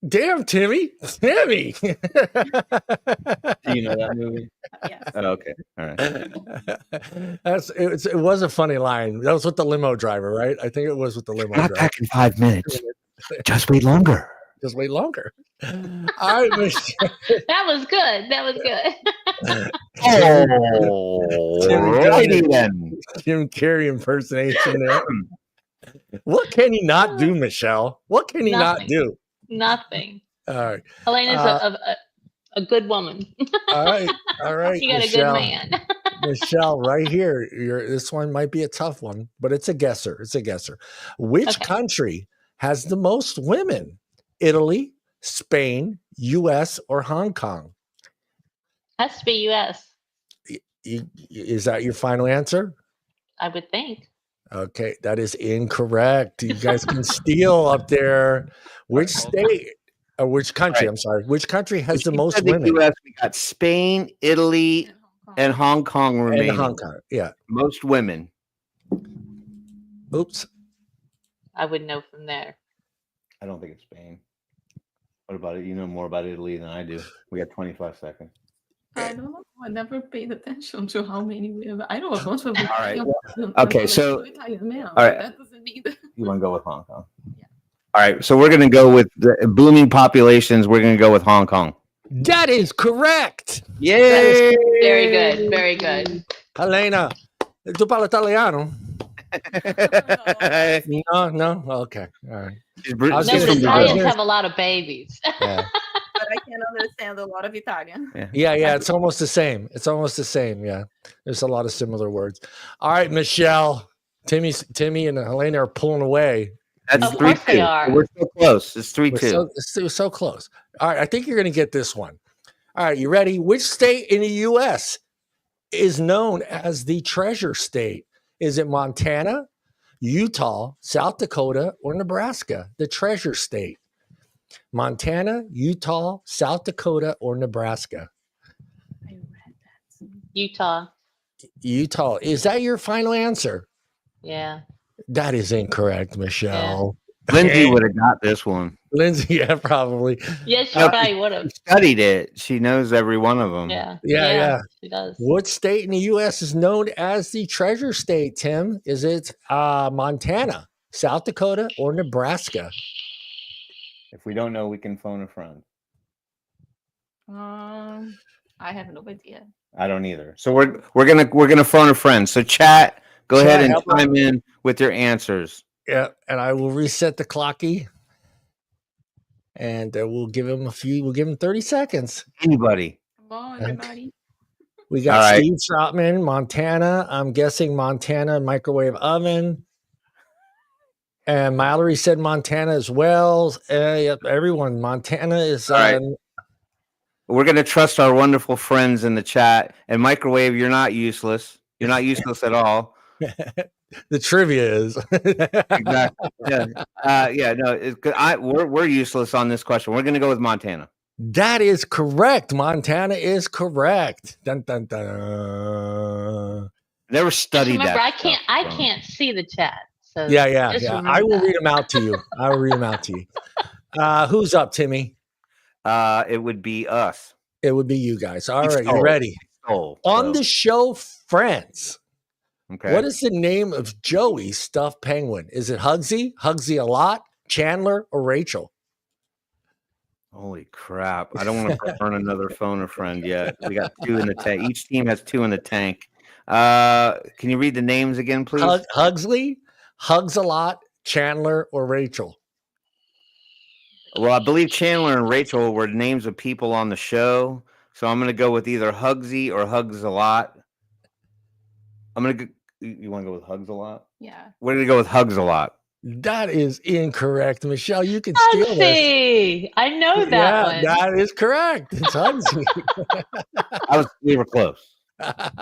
Damn, Timmy. Timmy. Do you know that movie? Yes. Oh, okay. All right. It was a funny line. That was with the limo driver, right? I think it was with the limo driver. Not back in 5 minutes. Just wait longer. Just wait longer. All right, Michelle. That was good. That was good. Alrighty then. Jim Carrey impersonation there. What can he not do, Michelle? What can he not do? Nothing. All right. Helena's a good woman. All right. You got Michelle, a good man. Michelle, right here. This one might be a tough one, but it's a guesser. Which country has the most women? Italy, Spain, U.S., or Hong Kong? Has to be U.S. Is that your final answer? I would think. Okay, that is incorrect. You guys can steal up there. Which state or which country? Right. I'm sorry. Which country has the most women? The U.S. We got Spain, Italy, and Hong Kong remaining. And Hong Kong, yeah. Most women. Oops. I would know from there. I don't think it's Spain. What about it? You know more about Italy than I do. We got 25 seconds. I don't know. I never paid attention to how many we have. I know a bunch of them. All right. Okay, so all right. That doesn't mean that. You want to go with Hong Kong? Yeah. All right. So we're going to go with the booming populations. We're going to go with Hong Kong. That is correct. Yay! Very good. Very good. Helena, tu parla italiano? No. Okay. All right. No, but Italians have a lot of babies. Yeah. But I can understand a lot of Italian. Yeah. It's almost the same. Yeah. There's a lot of similar words. All right, Michelle. Timmy and Helena are pulling away. That's 3-2. We're so close. It's 3-2. It's so close. All right. I think you're going to get this one. All right. You ready? Which state in the U.S. is known as the treasure state? Is it Montana, Utah, South Dakota, or Nebraska? The treasure state. Montana, Utah, South Dakota, or Nebraska? I read that. Utah. Is that your final answer? Yeah. That is incorrect, Michelle. Yeah. Lindsay would have got this one. Lindsay, yeah, probably. Yes, she probably would have. Studied it. She knows every one of them. Yeah. She does. What state in the U.S. is known as the treasure state, Tim? Is it Montana, South Dakota, or Nebraska? If we don't know, we can phone a friend. I have no idea. I don't either. So we're gonna phone a friend. So chat, go ahead and chime in with your answers. Yeah, and I will reset the clocky, and we'll give him We'll give him 30 seconds. Anybody? Come on, everybody. We got Steve Troutman, Montana. I'm guessing Montana microwave oven. And Mallory said Montana as well. Yep, everyone. Montana is. Right. We're going to trust our wonderful friends in the chat. And microwave, you're not useless. You're not useless at all. The trivia is. Exactly. Yeah. No, we're useless on this question. We're going to go with Montana. That is correct. Montana is correct. Dun, dun, dun. Never studied that. I can't see the chat. So yeah. I will read them out to you. Who's up, Timmy? It would be us. It would be you guys. All right, you ready? On the show Friends. Okay. What is the name of Joey's stuffed penguin? Is it Hugsy, Hugsy a lot, Chandler, or Rachel? Holy crap. I don't want to burn another phone a friend yet. We got 2 in the tank. Each team has 2 in the tank. Can you read the names again, please? Hugsley, Hugs a lot, Chandler, or Rachel? Well, I believe Chandler and Rachel were names of people on the show. So I'm going to go with either Hugsy or Hugs a lot. I'm going to go. You want to go with Hugs a lot? Yeah. We're gonna go with hugs a lot. That is incorrect, Michelle. You can steal this. Hugsy! I know that one. That is correct. It's Hugsy. We were close.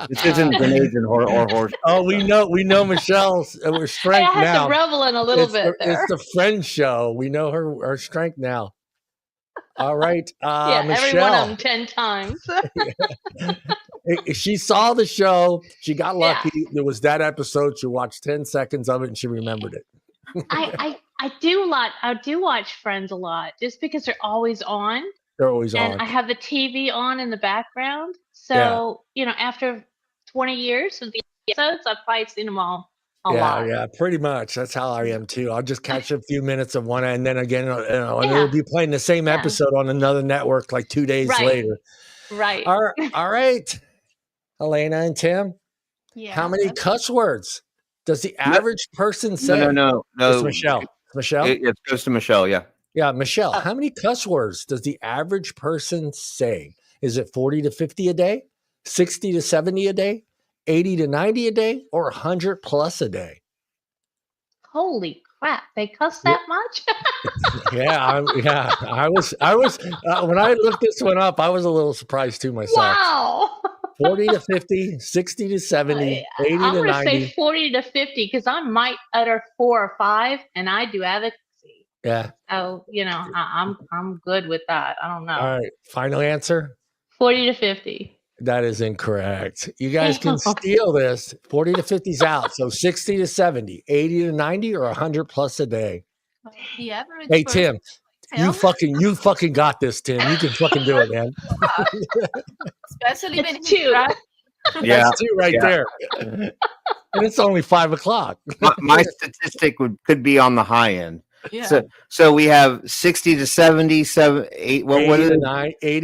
This isn't grenades and or horse. Oh, we know Michelle's strength I had now. to revel in a little bit there. It's the Friend Show. We know her strength now. All right, yeah, Michelle. every one of them 10 times. She saw the show. She got lucky. Yeah. There was that episode. She watched 10 seconds of it and she remembered it. I do watch Friends a lot just because they're always on. They're always on. And I have the TV on in the background. So, after 20 years of the episodes, I've probably seen them all a lot. Yeah, pretty much. That's how I am too. I'll just catch a few minutes of one and then again, and it'll be playing the same episode on another network like 2 days later. Right. All right. Helena and Tim. Yeah. How many cuss words does the average person say? No. It's Michelle. Michelle? It goes to Michelle, yeah. Yeah, Michelle. How many cuss words does the average person say? Is it 40 to 50 a day, 60 to 70 a day, 80 to 90 a day, or 100 plus a day? Holy crap! They cuss that much? I was when I looked this one up, I was a little surprised too myself. Wow. 40 to 50, 60 to 70, 80 to 90. I'm going to say 40 to 50 because I might utter 4 or 5, and I do advocacy. Yeah. So I'm good with that. I don't know. All right. Final answer. 40 to 50. That is incorrect. You guys can steal this. 40 to 50 is out. So 60 to 70, 80 to 90, or 100 plus a day. The average. Hey, Tim, you fucking got this, Tim. You can fucking do it, man. Especially when it's 2. Right? Yeah, that's 2 right there. And it's only 5 o'clock. My statistic could be on the high end. Yeah. So we have 60 to 70, 80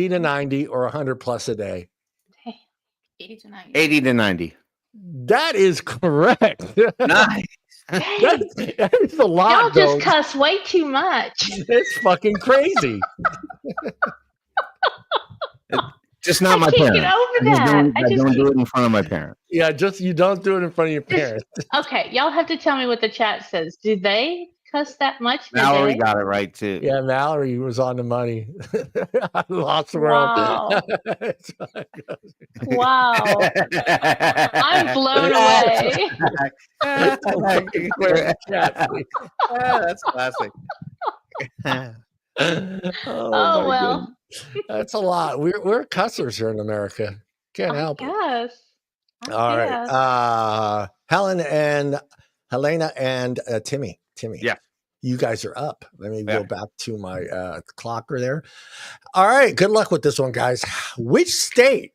to 90, or 100 plus a day. 80 to 90. 80 to 90. That is correct. Nice. That is a lot. Y'all just cuss way too much. It's fucking crazy. Just not my parents. I don't do it in front of my parents. Yeah, you don't do it in front of your parents. Okay, y'all have to tell me what the chat says. Do they cuss that much? Mallory got it right too. Yeah, Mallory was on the money. I lost the world. Wow. I'm blown away. That's classic. Oh well. Goodness. That's a lot. We're cussers here in America. Can't help it. Yes. All right. Helena and Timmy. Yeah. You guys are up. Let me go back to my clocker there. All right. Good luck with this one, guys. Which state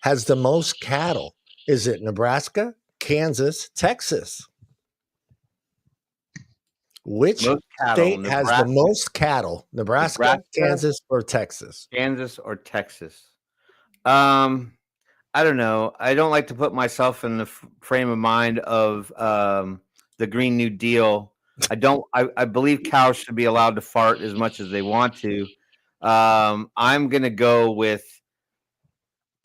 has the most cattle? Is it Nebraska, Kansas, Texas? Which state has the most cattle? Nebraska, Kansas, or Texas? Kansas or Texas? I don't know. I don't like to put myself in the frame of mind of the Green New Deal. I believe cows should be allowed to fart as much as they want to. I'm going to go with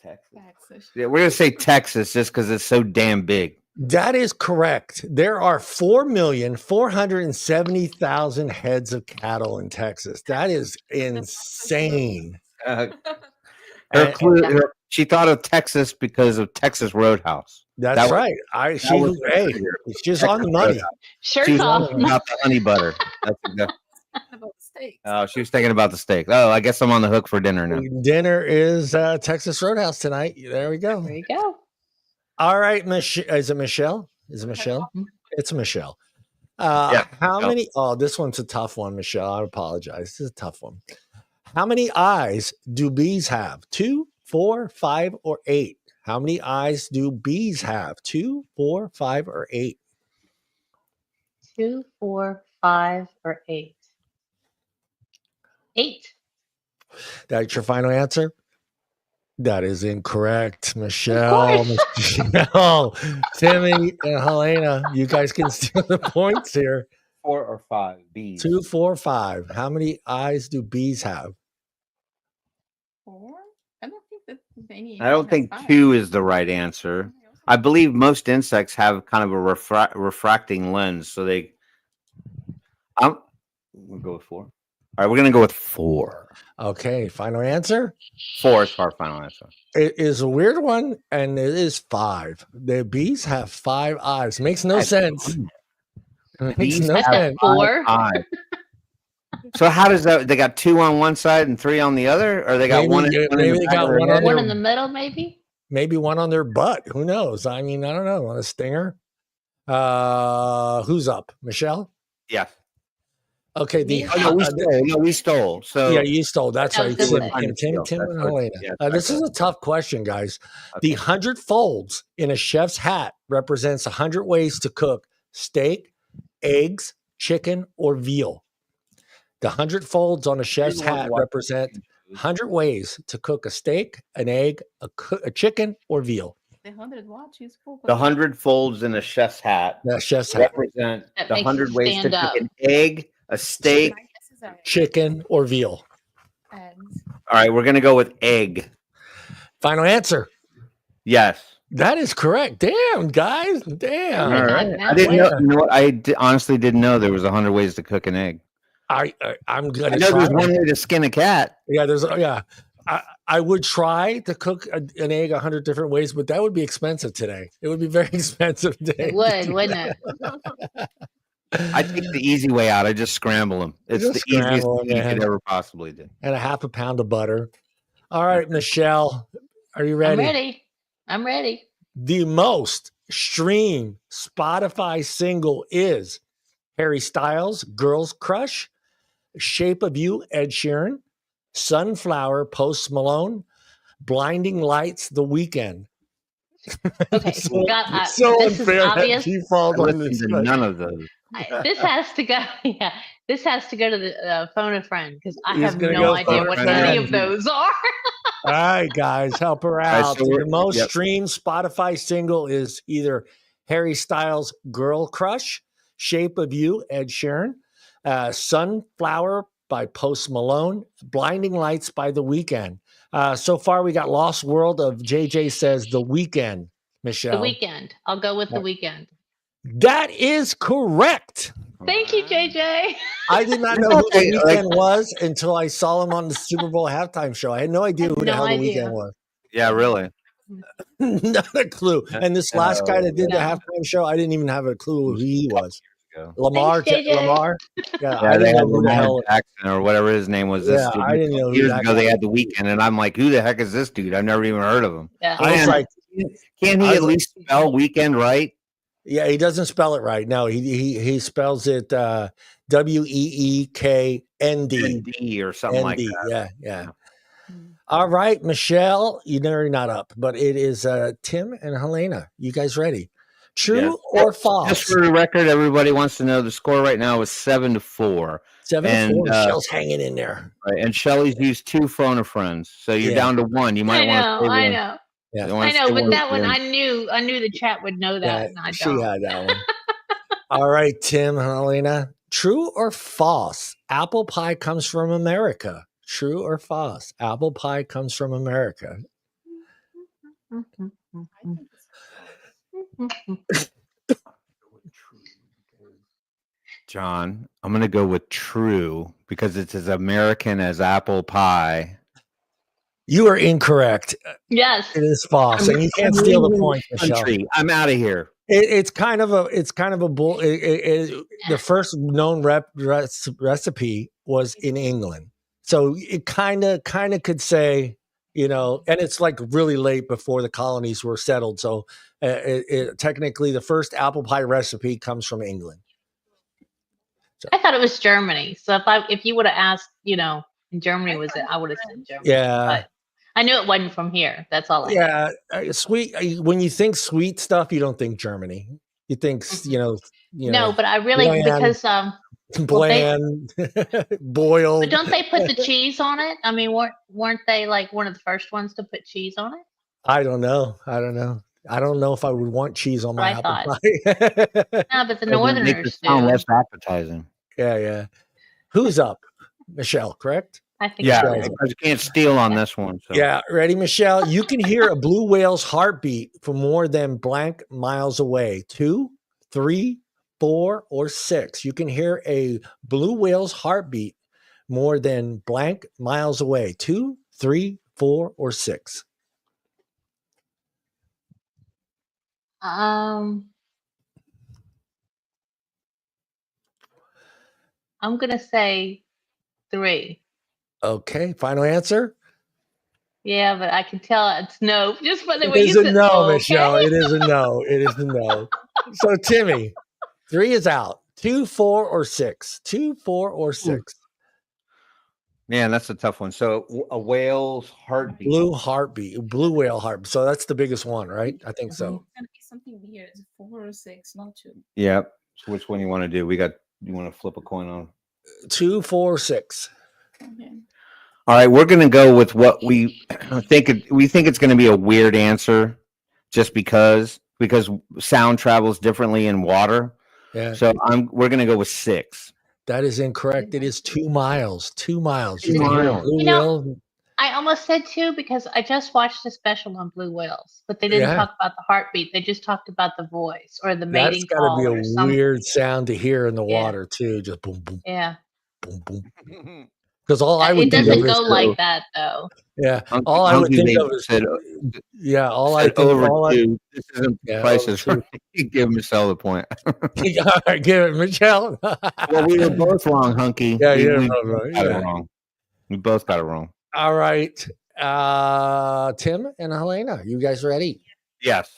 Texas. Yeah, we're going to say Texas just because it's so damn big. That is correct. There are 4,470,000 heads of cattle in Texas. That is insane. She thought of Texas because of Texas Roadhouse. That's right. She's just on the money. She's off about the honey butter. About the steak. Oh, she was thinking about the steak. Oh, I guess I'm on the hook for dinner now. Dinner is Texas Roadhouse tonight. There we go. There you go. All right, is it Michelle? It's Michelle. How many? Oh, this one's a tough one, Michelle. I apologize. This is a tough one. How many eyes do bees have? 2, 4, 5, or 8? How many eyes do bees have? 2, 4, 5, or 8? 2, 4, 5, or 8. 8. That's your final answer? That is incorrect, Michelle. Michelle, Timmy, and Helena. You guys can steal the points here. 4 or 5 bees. 2, 4, 5. How many eyes do bees have? 4. I don't think that many. I don't think 2 is the right answer. I believe most insects have kind of a refracting lens, so we'll go with 4. All right, we're gonna go with 4. Okay, final answer. 4 is our final answer. It is a weird one, and it is 5. The bees have 5 eyes. Makes no sense. Makes Bees no have sense. 4. 5 eyes. So how does that? They got 2 on one side and 3 on the other, or they got Maybe- one? maybe they got one on One their- in the middle, maybe. Maybe one on their butt. Who knows? I mean, I don't know. On a stinger. Who's up? Michelle? Yeah. Okay. We stole. So yeah, you stole. That's I right. was gonna Tim and Helena. Yeah, This is a tough question, guys. The 100 folds in a chef's hat represents 100 ways to cook steak, eggs, chicken, or veal. The 100 folds on a chef's hat represent 100 ways to cook a steak, an egg, a chicken, or veal. The 100 watches. the 100 folds in a chef's hat That chef's hat. represent That the makes 100 it ways to stand cook up. an egg, a steak. Chicken, or veal. Eggs. All right, we're gonna go with egg. Final answer. Yes. That is correct. Damn, guys. Damn. All right. I didn't know. You know what? Honestly didn't know there was 100 ways to cook an egg. I'm I gonna know try. there's one way to skin a cat. Yeah, I would try to cook an egg 100 different ways, but that would be expensive today. It would be very expensive today. It would, wouldn't it? I take the easy way out. I just scramble them. It's Just the easiest scramble thing 'em, you man. could ever possibly do. And a half a pound of butter. All right, Michelle, are you ready? I'm ready. The most streamed Spotify single is Harry Styles' Girls Crush, Shape of You, Ed Sheeran, Sunflower, Post Malone, Blinding Lights, The Weeknd. Okay, so this is unfair that obvious. she falls I on listened this. to none of those. This has to go. Yeah, this has to go to the phone a friend because I He's have gonna no go idea phone what a any friend. of those are. All right, guys, help her right, out. so The most yep. streamed Spotify single is either Harry Styles' Girl Crush, Shape of You, Ed Sheeran, Sunflower by Post Malone, Blinding Lights by The Weeknd. So far, we got Lost World of JJ Says The Weeknd, Michelle. The Weeknd. I'll go with The Weeknd. That is correct. Thank you, JJ. I did not know who The Weeknd was until I saw him on the Super Bowl halftime show. I had no idea who the hell The Weeknd was. Yeah, really. Not a clue. And this last guy that did the halftime show, I didn't even have a clue who he was. Lamar. Thanks, JJ. Lamar. Yeah, Yeah, I they didn't had know who the Lamar hell. Jackson or whatever his name was. Yeah, I didn't know who years that ago guy they had The Weeknd, and I'm like, who the heck is this dude? I've never even heard of him. Yeah. I was like, Can't he at least spell weekend right? yeah, he doesn't spell it right. No, he spells it WEEKND. ND or something like that. Yeah. All right, Michelle, you're not up, but it is Tim and Helena. You guys ready? True or false? Just for the record, everybody wants to know the score right now is 7-4. 7-4. and, Michelle's hanging in there. Right, and Shelly's used 2 phone of friends, so you're down to 1. You might want to. I know. Yeah. I know, but that one I knew the chat would know that. Yeah, And I she don't. had that one. All right, Tim and Helena. True or false? Apple pie comes from America. True or false? Apple pie comes from America. John, I'm going to go with true because it's as American as apple pie. You are incorrect. Yes. It is false, and you can't steal the point, Michelle. Country. I'm out of here. It's kind of a bull. The first known recipe was in England, so it kind of could say, and it's like really late before the colonies were settled. So technically, the first apple pie recipe comes from England. So, I thought it was Germany. So if you would have asked, in Germany was it, I would have said Germany. yeah. But I knew it wasn't from here. That's all. Sweet. When you think sweet stuff, you don't think Germany. You think No, but I really bland, because bland, boiled. But don't they put the cheese on it? I mean, weren't they like one of the first ones to put cheese on it? I don't know. I don't know if I would want cheese on my apple pie. No, but the Northerners do. Sound less appetizing. Yeah. Who's up? Michelle, correct? I think Yeah, so. because you can't steal on this one. So. Yeah, ready, Michelle? You can hear a blue whale's heartbeat from more than blank miles away. 2, 3, 4, or 6. You can hear a blue whale's heartbeat more than blank miles away. 2, 3, 4, or 6. I'm gonna say 3. Okay, final answer. Yeah, but I can tell it's no. Just by the It way you is a said, no, okay. Michelle. It is a no. It is a no. So, Timmy, 3 is out. 2, 4, or 6. 2, 4, or 6. Man, that's a tough one. So a whale's heartbeat. Blue whale heartbeat. So that's the biggest one, right? I think so. It's gonna be something weird. 4 or 6, not 2. Yep. So which one you want to do? You want to flip a coin on? 2, 4, 6. Okay. All right, we're going to go with what we think. We think it's going to be a weird answer, just because sound travels differently in water. Yeah. So we're going to go with 6. That is incorrect. It is 2 miles. 2 miles. You can hear a blue whale. I almost said 2 because I just watched a special on blue whales, but they didn't talk about the heartbeat. They just talked about the voice or the mating That's got to be a weird sound to hear in the water too. Just boom, boom. Yeah. Boom, boom. Because all I would think of is... It doesn't go like that, though. Yeah. All I would think of is... Yeah, all I think... This isn't prices. Give Michelle the point. Give it, Michelle. Well, we were both wrong, Hunky. Yeah, we got it wrong. We both got it wrong. All right. Tim and Helena, you guys ready? Yes.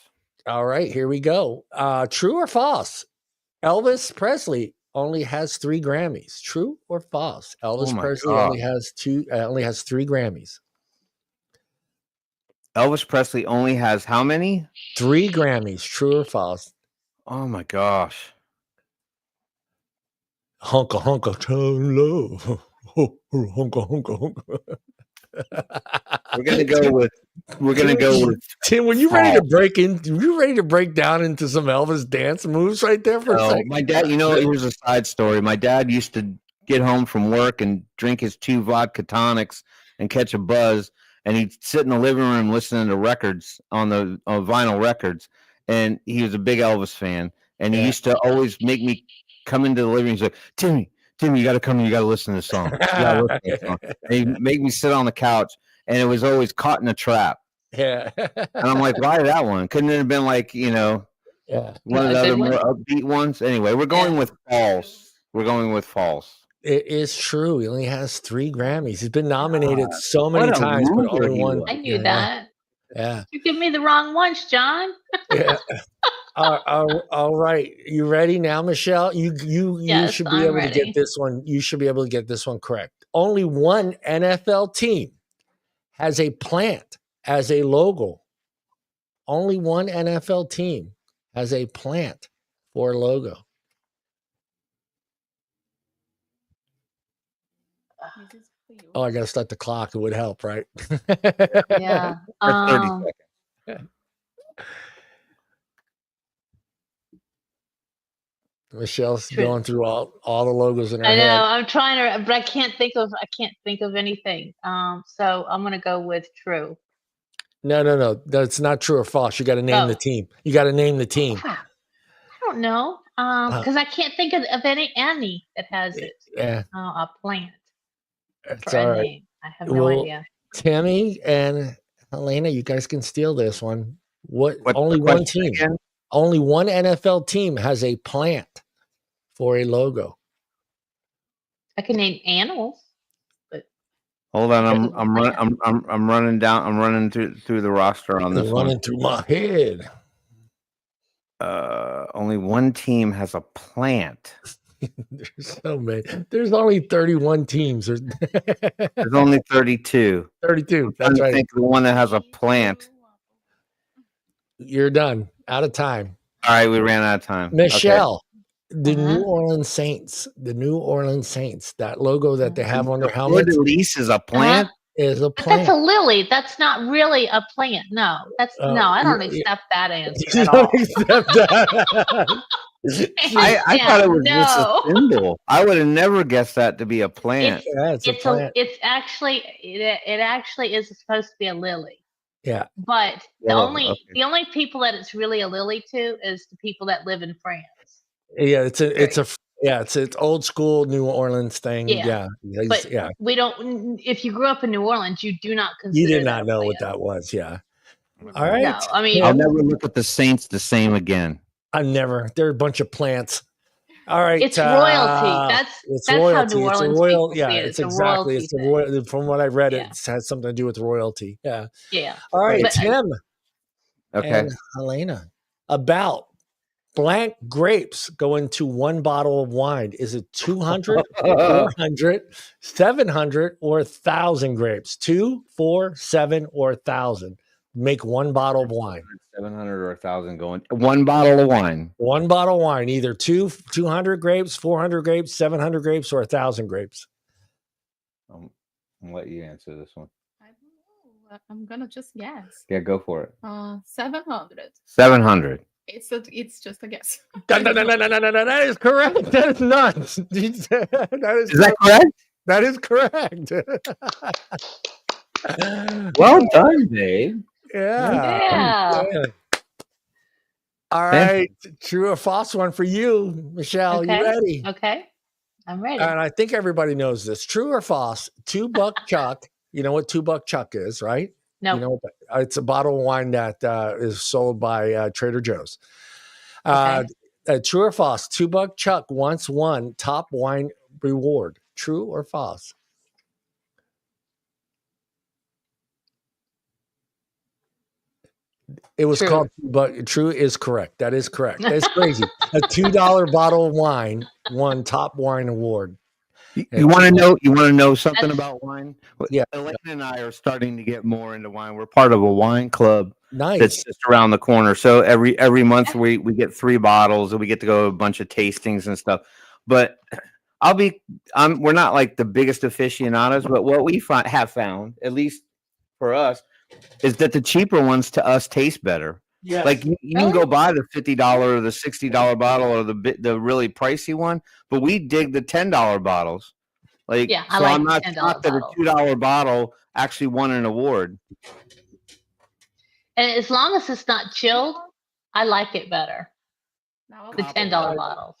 All right, here we go. True or false? Elvis Presley only has 3 Grammys. True or false? Elvis Presley only has 3 Grammys. Elvis Presley only has how many? 3 Grammys. True or false? Oh my gosh. Hunka hunka turn low. Hunka hunka hunka. We're gonna go with Tim. Were you ready to break in? Were you ready to break down into some Elvis dance moves right there for a second? My dad, here's a side story. My dad used to get home from work and drink his 2 vodka tonics and catch a buzz, and he'd sit in the living room listening to records on vinyl records. And he was a big Elvis fan, and he used to always make me come into the living room. He's like, Timmy, you got to come. You got to listen to this song. And he'd make me sit on the couch, and it was always Caught in a Trap. Yeah. And I'm like, why that one? Couldn't it have been like, one of the other more upbeat ones? Anyway, we're going with false. We're going with false. It is true. He only has 3 Grammys. He's been nominated so many times, but only 1. I knew that. Yeah. You give me the wrong ones, John. Yeah. All right. You ready now, Michelle? You should be able to get this one. You should be able to get this one correct. Only one NFL team has a plant as a logo. Only one NFL team has a plant for a logo. Oh, I got to start the clock. It would help, right? Yeah. 30 seconds. Michelle's going through all the logos in her head. I know. I'm trying to, but I can't think of anything. So I'm gonna go with true. No. That's not true or false. You got to name the team. You got to name the team. I don't know. Because I can't think of any that has it. Yeah. A plant. That's all right. Name. I have no idea. Tammy and Helena, you guys can steal this one. Only one team. Again? Only one NFL team has a plant for a logo. I can name animals, but hold on. I'm running down. I'm running through the roster on this one. Running through my head. Only one team has a plant. There's so many. There's only 31 teams. There's only 32. 32. That's right. I think the one that has a plant. You're done. Out of time. All right, we ran out of time. Michelle, the New Orleans Saints, that logo that they have on their helmets. Lease is a plant. is a But that's plant. a lily. That's not really a plant. No, I don't accept that answer at all. Accept that. I thought it was just a No. symbol. I would have never guessed that to be a plant. It's a plant. It's actually it actually is supposed to be a lily. Yeah. But Oh, the only people that it's really a lily to is the people that live in France. Yeah, it's old school New Orleans thing. Yeah. But we don't. If you grew up in New Orleans, you do not consider. You did that not a know plant. what that was. Yeah. All right. No, I mean, I'll never look at the Saints the same again. They're a bunch of plants. All right. It's royalty. That's royalty. how New Orleans people see it. It's exactly. It's the royal. From what I've read, it has something to do with royalty. Yeah. Yeah. All right, Tim. Okay. And Helena, about blank grapes go into one bottle of wine. Is it 200, 400, 700, or 1,000 grapes? 2, 4, 7, or 1,000. Make one bottle of wine. 700 or 1,000 going. One bottle of wine. One bottle of wine, either 200 grapes, 400 grapes, 700 grapes, or 1,000 grapes. I'll let you answer this one. I don't know. I'm gonna just guess. Yeah, go for it. 700. 700. It's just a guess. No, that is correct. That is nuts. Is that correct? That is correct. Well done, Dave. Yeah. All right. True or false one for you, Michelle. Okay. You ready? Okay. I'm ready. And I think everybody knows this. True or false? $2 Chuck. You know what $2 Chuck is, right? No. You know, it's a bottle of wine that is sold by Trader Joe's. Okay. True or false? $2 Chuck once won top wine reward. True or false? It was True. called, but true is correct. That is correct. That's crazy. A $2 bottle of wine won top wine award. You want to know? You want to know something about wine? Yeah. Elaine and I are starting to get more into wine. We're part of a wine club. Nice. That's just around the corner. So every month we get 3 bottles and we get to go to a bunch of tastings and stuff. But we're not like the biggest aficionados, but what we have found, at least for us, is that the cheaper ones to us taste better. Yeah. Like you can go buy the $50 or the $60 bottle or the really pricey one, but we dig the $10 bottles. Like, yeah, so I'm not shocked that a $2 bottle actually won an award. And as long as it's not chilled, I like it better. The $10 bottles.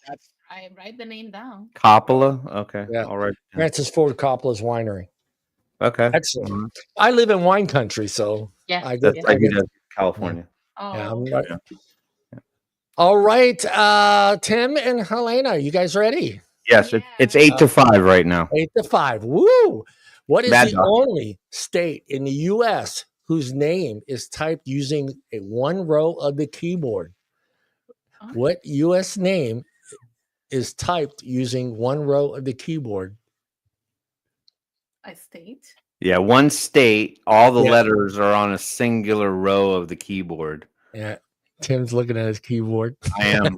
I write the name down. Coppola? Okay. Yeah. All right. Francis Ford Coppola's winery. Okay. Excellent. Mm-hmm. I live in wine country, so Yeah. I That's get California. Oh. Yeah, all right. Tim and Helena, you guys ready? Yes, it's 8 to 5 right now. 8 to 5. Woo! What is Bad the dog. only state in the U.S. whose name is typed using one row of the keyboard? What U.S. name is typed using one row of the keyboard? A state? Yeah, one state, all the letters are on a singular row of the keyboard. Yeah. Tim's looking at his keyboard. I am.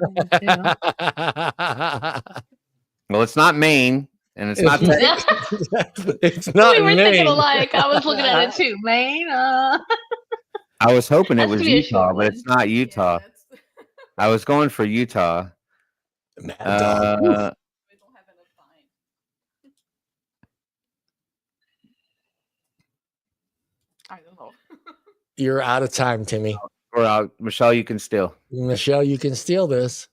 Well, it's not Maine, and it's not Texas. It's not We were Maine. thinking alike. I was looking at it too. Maine. I was hoping it Has was to be a Utah, short but it's not Utah. Yeah, I was going for Utah. we don't have enough time. I don't know. You're out of time, Timmy. Or Michelle, you can still. Michelle, you can steal this.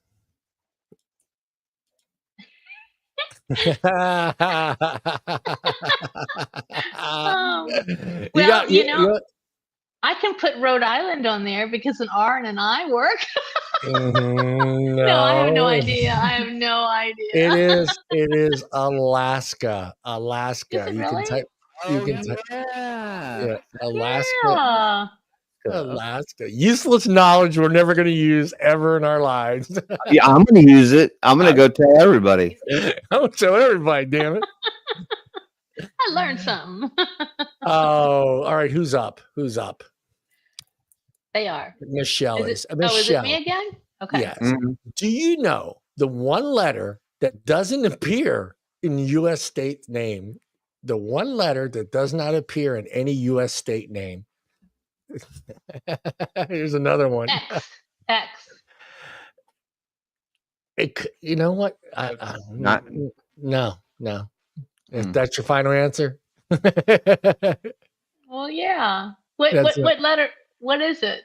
I can put Rhode Island on there because an R and an I work. No, I have no idea. It is Alaska. Alaska. Is it You really? can type. Yeah. Alaska. Yeah. Alaska. Useless knowledge we're never going to use ever in our lives. Yeah, I'm going to use it. I'm going to go tell everybody. I'm going to tell everybody, damn it. I learned something. Oh, all right. Who's up? Who's up? They are. Michelle is. Is Michelle. it me again? Okay. Yes. Mm-hmm. Do you know the one letter that doesn't appear in U.S. state name the one letter that does not appear in any U.S. state name. Here's another one. X. You know what? No. If that's your final answer. Well, yeah. What letter? What is it?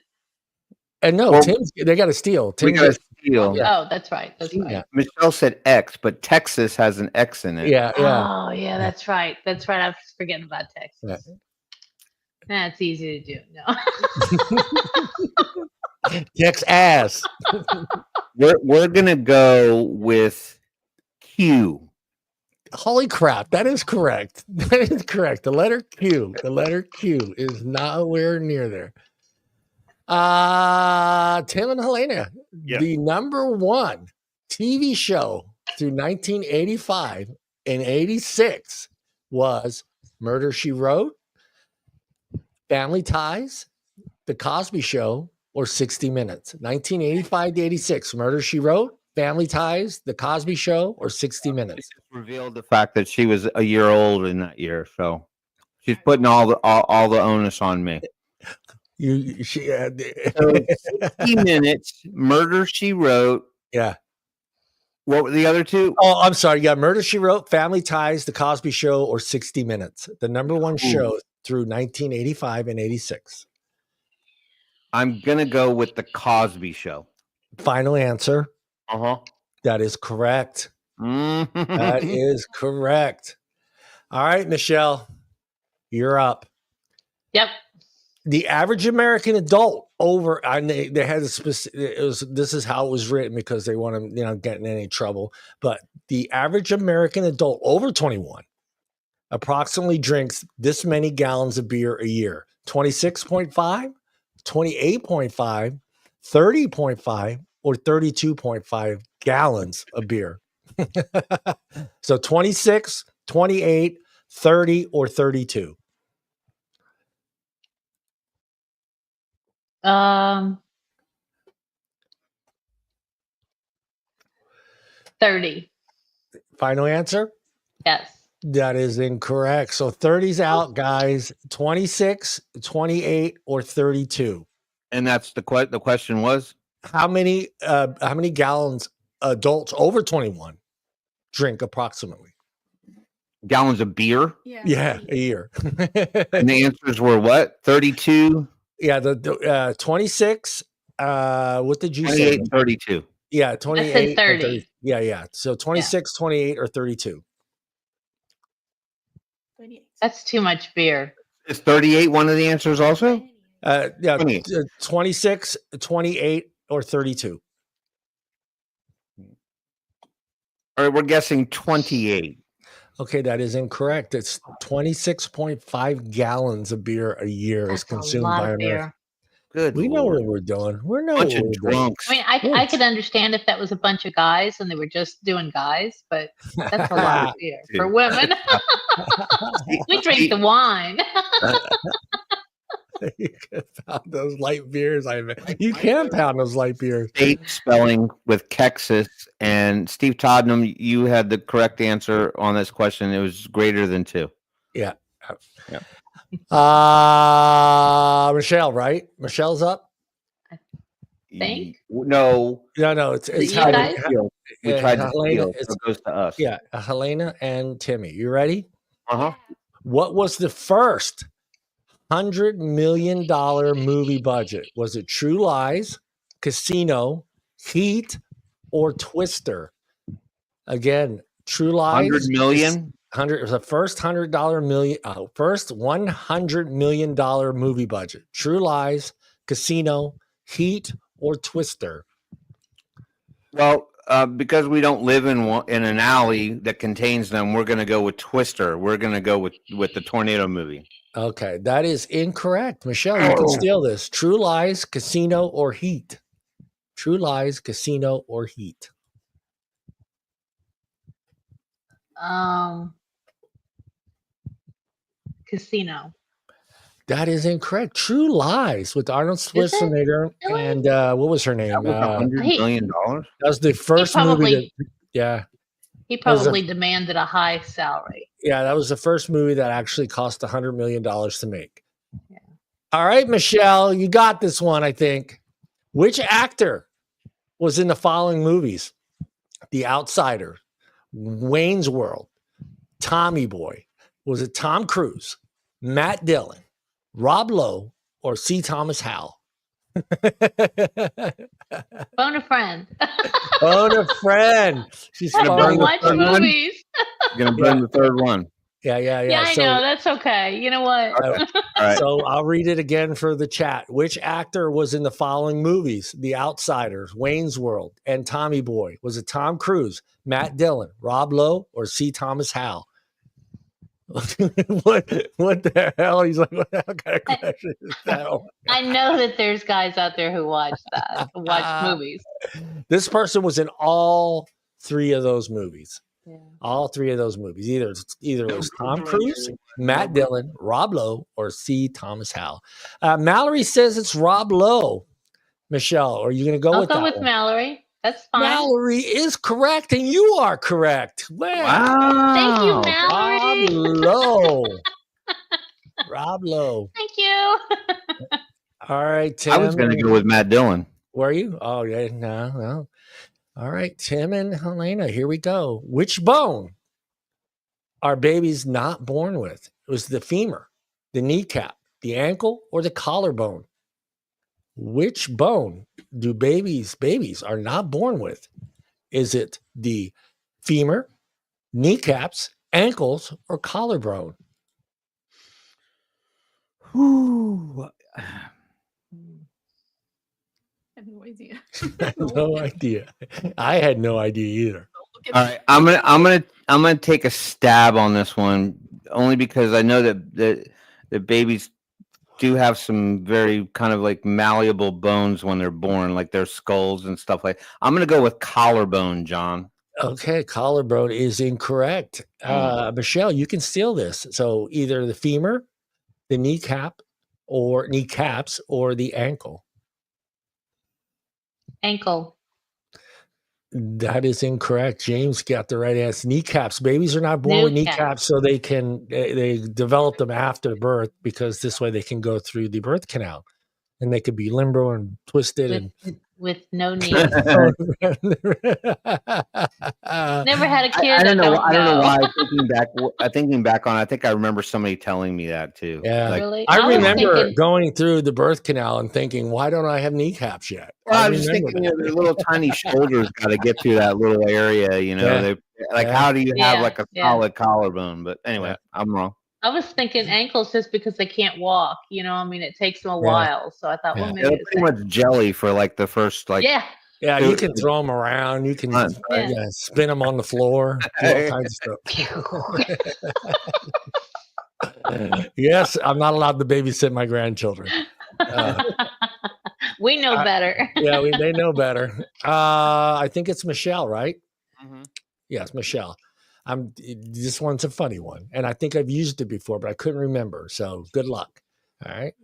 And no, Well, they got to steal. We got to steal. Oh, that's right. That's right. Yeah. Michelle said X, but Texas has an X in it. Yeah. Oh, yeah, that's right. That's right. I was forgetting about Texas. Yeah. That's easy to do. No. Tex ass. We're gonna go with Q. Holy crap! That is correct. That is correct. The letter Q. The letter Q is nowhere near there. Tim and Helena, the number one TV show through 1985 and 86 was Murder, She Wrote, Family Ties, The Cosby Show, or 60 Minutes. 1985 to 86, Murder, She Wrote, Family Ties, The Cosby Show, or 60 Minutes. It revealed the fact that she was a year old in that year, so she's putting all the onus on me. So 60 Minutes, Murder, She Wrote. Yeah. What were the other two? Oh, I'm sorry. Yeah, Murder, She Wrote, Family Ties, The Cosby Show, or 60 Minutes. The number one show through 1985 and 86. I'm going to go with The Cosby Show. Final answer. Uh-huh. That is correct. That is correct. All right, Michelle, you're up. Yep. The average American adult they had a specific, this is how it was written because they want to, get in any trouble. But the average American adult over 21 approximately drinks this many gallons of beer a year: 26.5, 28.5, 30.5, or 32.5 gallons of beer. So 26, 28, 30, or 32. 30. Final answer? Yes. That is incorrect. So 30's out, guys. 26, 28, or 32. And that's the question was? How many gallons adults over 21 drink approximately? Gallons of beer? Yeah, a year. And the answers were what? 32? Yeah, the 26. What did you 28 say? and 32. Yeah, 28. 30. Yeah. So 26, 28, or 32. 28. That's too much beer. Is 38 one of the answers also? Yeah, 28. 26, 28, or 32. All right, we're guessing 28. Okay, that is incorrect. It's 26.5 gallons of beer a year is consumed by Americans. Good. We know what we're doing. We're no bunch of drunks. I mean, I could understand if that was a bunch of guys and they were just doing guys, but that's a lot of beer for women. We drink the wine. You can pound those light beers. You can pound those light beers. State spelling with Texas, and Steve Todnam, you had the correct answer on this question. It was greater than 2. Yeah. Michelle, right? Michelle's up. Think? No. It's you guys? We tried to Helena, steal, so it goes to us. Yeah, Helena and Timmy. You ready? Uh-huh. What was the first $100 million movie budget? Was it True Lies, Casino, Heat, or Twister? Again, True Lies. 100 million? It was the first $100 million movie budget. True Lies, Casino, Heat, or Twister? Well, because we don't live in an alley that contains them, we're going to go with Twister. We're going to go with the tornado movie. Okay, that is incorrect. Michelle, you can steal this. True Lies, Casino, or Heat? True Lies, Casino, or Heat? Casino. That is incorrect. True Lies with Arnold Schwarzenegger and what was her name? That was $100 million. That was the first movie. He He probably demanded a high salary. Yeah, that was the first movie that actually cost $100 million to make. Yeah. All right, Michelle, you got this one, I think. Which actor was in the following movies? The Outsider, Wayne's World, Tommy Boy. Was it Tom Cruise, Matt Dillon, Rob Lowe, or C. Thomas Howell? Phone a friend. Phone a friend. She's I don't watch movies. You're gonna burn the third one. Yeah. Yeah, I know. That's okay. You know what? All right. So I'll read it again for the chat. Which actor was in the following movies? The Outsiders, Wayne's World, and Tommy Boy. Was it Tom Cruise, Matt Dillon, Rob Lowe, or C. Thomas Howell? what the hell? He's like, what kind of question is that? I know that there's guys out there who watch movies. This person was in all three of those movies. Yeah. All three of those movies. Either it was Tom Cruise, Matt Dillon, Rob Lowe, or C. Thomas Howell. Mallory says it's Rob Lowe. Michelle, are you going to go with that? I'll go with Mallory. That's fine. Mallory is correct, and you are correct. Wow. Thank you, Mallory. Rob Lowe. Rob Lowe. Thank you. All right, Tim. I was going to go with Matt Dillon. Were you? Oh, yeah. No. All right, Tim and Helena, here we go. Which bone are babies not born with? It was the femur, the kneecap, the ankle, or the collarbone? Which bone do babies are not born with? Is it the femur, kneecaps, ankles, or collarbone? I have no idea. No idea. I had no idea either. All right, I'm gonna take a stab on this one only because I know that babies do have some very kind of like malleable bones when they're born, like their skulls and stuff like. I'm gonna go with collarbone, John. Okay, collarbone is incorrect. Michelle, you can steal this. So either the femur, the kneecaps, or the ankle. Ankle. That is incorrect. James got the right answer. Kneecaps. Babies are not born with kneecaps, so they develop them after birth because this way they can go through the birth canal, and they could be limber and twisted with no knees. Never had a kid. I don't know why. Thinking back on, I think I remember somebody telling me that too. Yeah, like, really? I remember going through the birth canal and thinking, "Why don't I have kneecaps yet?" Well, I was just thinking, their little tiny shoulders got to get through that little area. You know, how do you have like a solid collarbone? But anyway, I'm wrong. I was thinking ankles just because they can't walk. You know, I mean, it takes them a while. So I thought, well, maybe it's pretty much jelly for like the first Yeah, you can throw them around. You can spin them on the floor. All kinds of stuff. Yes, I'm not allowed to babysit my grandchildren. We know better. They know better. I think it's Michelle, right? Mm-hmm. Yes, Michelle. This one's a funny one, and I think I've used it before, but I couldn't remember. So good luck. All right.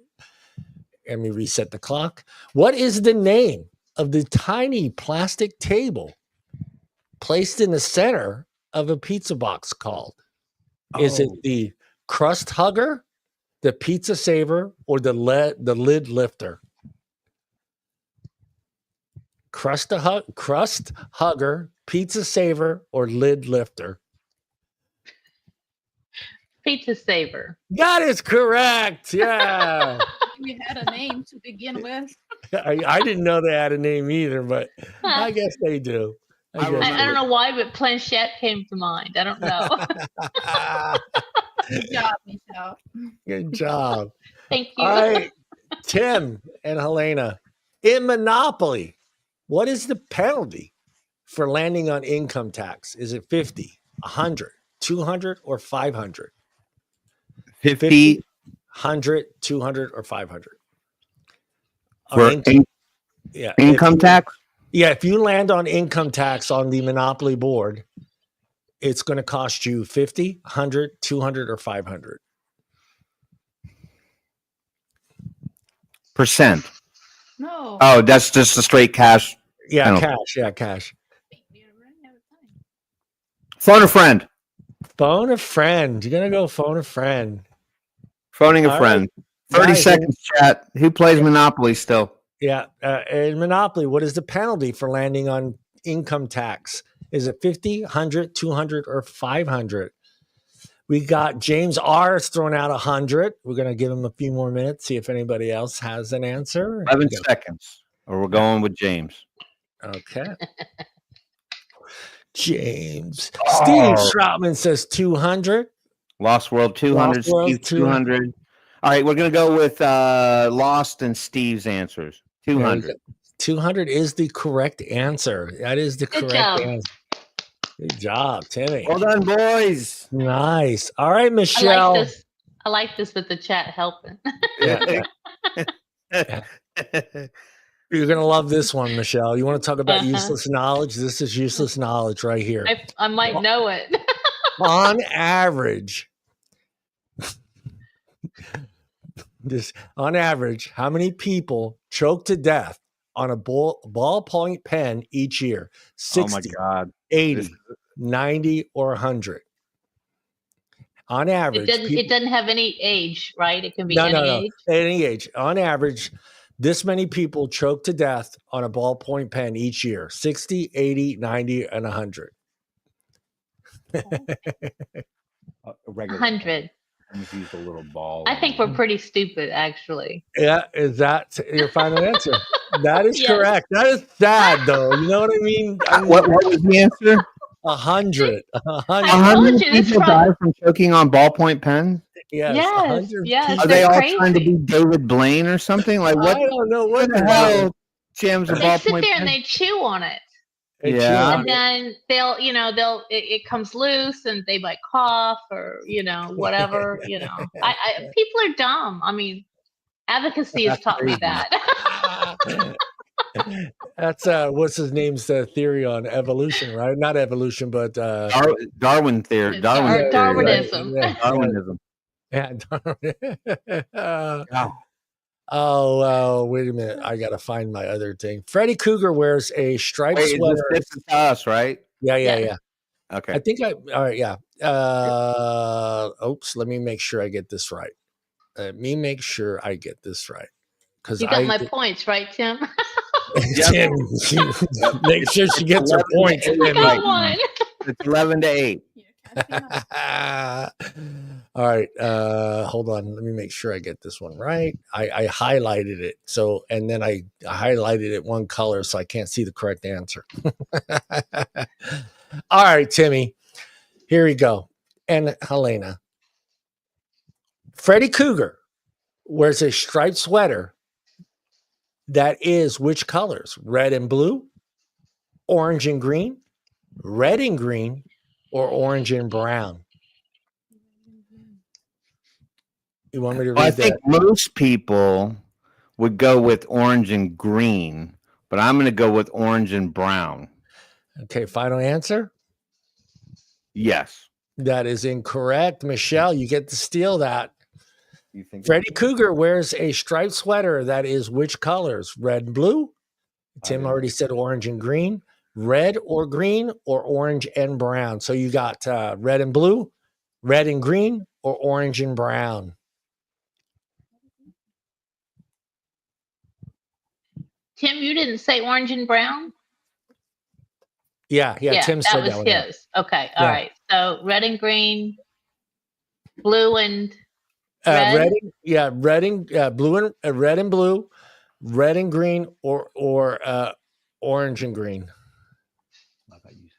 Let me reset the clock. What is the name of the tiny plastic table placed in the center of a pizza box called? Is it the crust hugger, the pizza saver, or the lid lifter? Crust hugger, pizza saver, or lid lifter? Pizza saver. That is correct. Yeah. We had a name to begin with. I didn't know they had a name either, but I guess they do. I don't know why, but planchette came to mind. I don't know. Good job, Michelle. Good job. Thank you. All right, Tim and Helena. In Monopoly, what is the penalty for landing on income tax? Is it 50, 100, 200, or 500? 50, 100, 200, or 500? For income tax? Yeah, if you land on income tax on the Monopoly board, it's going to cost you 50, 100, 200, or 500. Percent. No. Oh, that's just a straight cash. Yeah, penalty. Cash. Phone a friend. Phone a friend. You're gonna go phone a friend. Phoning a All friend. right. 30 Guys, seconds, chat. Who plays Monopoly still? Yeah. In Monopoly, what is the penalty for landing on income tax? Is it 50, 100, 200, or 500? We got James R. is throwing out 100. We're going to give him a few more minutes, see if anybody else has an answer. 11 seconds. Or we're going with James. Okay. James. Steve Schrautman says 200. Lost World 200. Lost World, Steve 200. All right, we're going to go with Lost and Steve's answers. 200. 200 is the correct answer. That is the Good correct job. answer. Good job, Timmy. Well done, boys. Nice. All right, Michelle. I like this with the chat helping. Yeah. You're going to love this one, Michelle. You want to talk about useless knowledge? This is useless knowledge right here. I might know it. On average, how many people choke to death on a ballpoint pen each year? 60, oh my God. 80, 90, or 100? On average. It doesn't have any age, right? It can be age. Any age. On average, this many people choke to death on a ballpoint pen each year. 60, 80, 90, and 100. 100. Use a little ball. I think we're pretty stupid, actually. Yeah, is that your final answer? That is correct. That is sad, though. You know what I mean? What was the answer? 100. 100 people die from choking on ballpoint pens? Yes. Yes. Are they all crazy. trying to be David Blaine or something? Like what? I don't know what the hell jams a They ballpoint sit there pen? and they chew on it. Yeah. And then it comes loose and they might cough or, whatever, people are dumb. I mean, advocacy has taught me that. That's what's his name's theory on evolution, right? Not evolution, but Darwin theory. Darwinism. Right? Darwinism. Yeah. Oh, wait a minute. I got to find my other thing. Freddy Krueger wears a striped sweater. This is us, right? Yeah. Okay. I think all right, yeah. Oops, let me make sure I get this right. Because You got my points, right, Tim? Tim, make sure she gets her points. It's 11 to 8. All right. Hold on. Let me make sure I get this one right. I highlighted it. And then I highlighted it one color so I can't see the correct answer. All right, Timmy. Here we go. And Helena. Freddy Krueger wears a striped sweater that is which colors? Red and blue, orange and green, red and green, or orange and brown? You want me to read I think most people would go with orange and green, but I'm going to go with orange and brown. Okay, final answer? Yes. That is incorrect. Michelle, you get to steal that. Freddy Krueger wears a striped sweater that is which colors? Red and blue? Tim already said orange and green. Red or green, or orange and brown? So you got red and blue, red and green, or orange and brown? Tim, you didn't say orange and brown? Yeah. Tim said that was his. Okay, all right. So red and green, blue and red. Red and blue, red and green, or orange and green.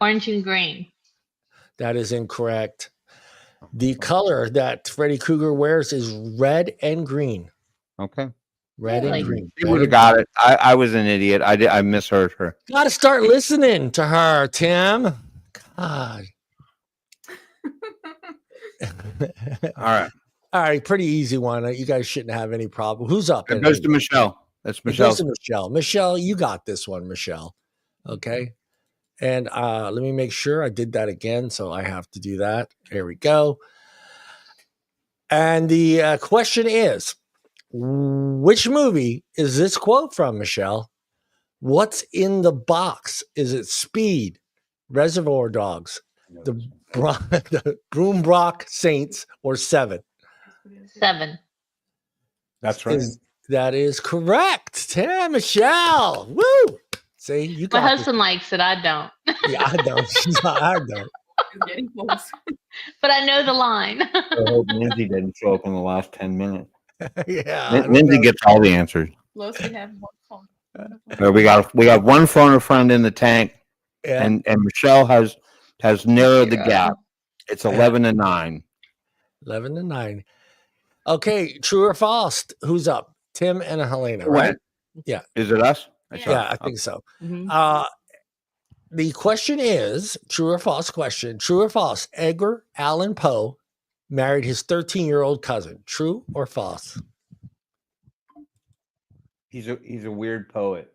Orange and green. That is incorrect. The color that Freddy Krueger wears is red and green. Okay. Red and green. She would have got it. I was an idiot. I misheard her. Got to start listening to her, Tim. God. All right. Pretty easy one. You guys shouldn't have any problem. Who's up? It goes to Michelle. That's Michelle. Michelle, you got this one, Michelle. Okay. And let me make sure I did that again. So I have to do that. There we go. And the question is, which movie is this quote from, Michelle? What's in the box? Is it Speed, Reservoir Dogs, the Broombrook Saints, or 7? 7. That's right. That is correct. Tim, Michelle. Woo! See, you got My husband likes it. I don't. Yeah, I don't. I don't. It's getting close. But I know the line. I hope Lindsay didn't show up in the last 10 minutes. Yeah. Lindsay gets all the answers. Plus, we have one phone. We got one phoner friend in the tank, Yeah. and Michelle has narrowed the 0. gap. It's 11-9. 11-9. Okay, true or false? Who's up? Tim and Helena, right? Yeah. Is it us? Yeah, I think so. Mhm. The question is, true or false question. True or false? Edgar Allan Poe married his 13-year-old cousin. True or false? He's a weird poet.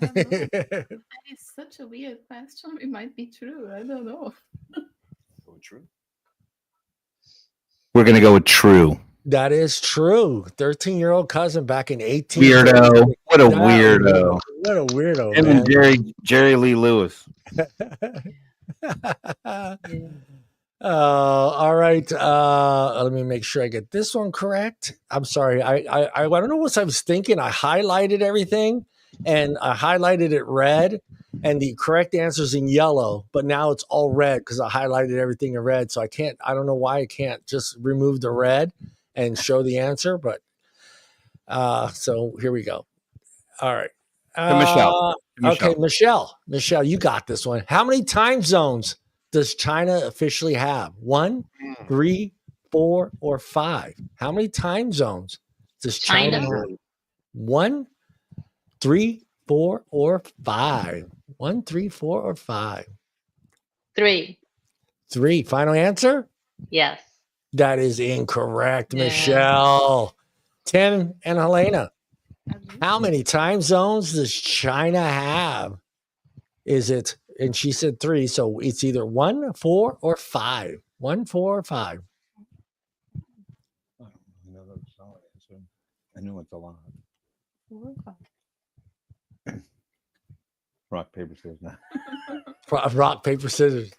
I don't know. That is such a weird question. It might be true. I don't know. True. We're gonna go with true. That is true. 13-year-old cousin back in 18. Weirdo. What a weirdo. What a weirdo. Him Man. and Jerry Lee Lewis. All right. Let me make sure I get this one correct. I'm sorry. I don't know what I was thinking. I highlighted everything and I highlighted it red, and the correct answer is in yellow, but now it's all red because I highlighted everything in red. So I don't know why I can't just remove the red and show the answer, but so here we go. All right. Michelle. Okay, Michelle, you got this one. How many time zones does China officially have? 1, 3, 4, or 5? How many time zones does China have? 1, 3, 4, or 5? 1, 3, 4, or 5? 3. 3. Final answer? Yes. That is incorrect, Yeah. Michelle. Tim and Helena. How many time zones does China have? Is it, and she said 3, so it's either 1, 4, or 5. 1, 4, or 5. I knew it's a lot. 4 or 5. Rock, paper, scissors. Now. Rock, paper, scissors.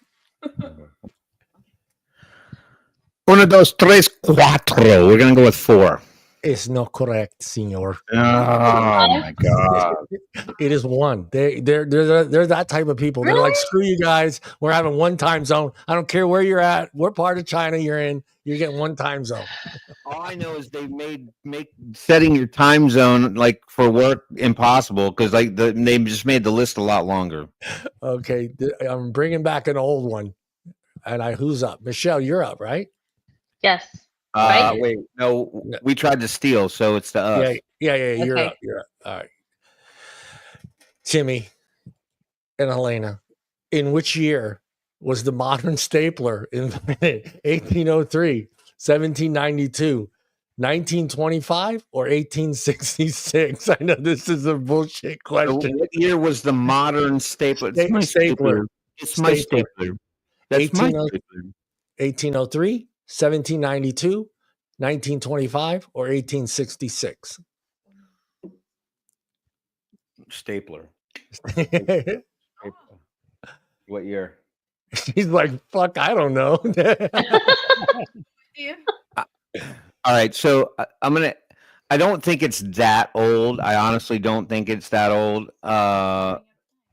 1, 2, 3, 4. We're gonna go with 4. It's not correct, senor. Oh my god! It is 1. They're that type of people. They're like, screw you guys. We're having one time zone. I don't care where you're at, what part of China you're in. You're getting one time zone. All I know is they make setting your time zone like for work impossible because like they just made the list a lot longer. Okay, I'm bringing back an old one. And who's up? Michelle, you're up, right? Yes. Right? Wait, no, we tried to steal, so it's to us. Yeah. You're Okay. up. You're up. All right. Timmy and Helena, in which year was the modern stapler invented? 1803, 1792, 1925, or 1866? I know this is a bullshit So question. what year was the modern stapler? It's my stapler. It's my stapler. That's my stapler. 1803, 1792, 1925, or 1866? Stapler. What year? He's like, fuck, I don't know. Yeah. All right, so I don't think it's that old. I honestly don't think it's that old. I'm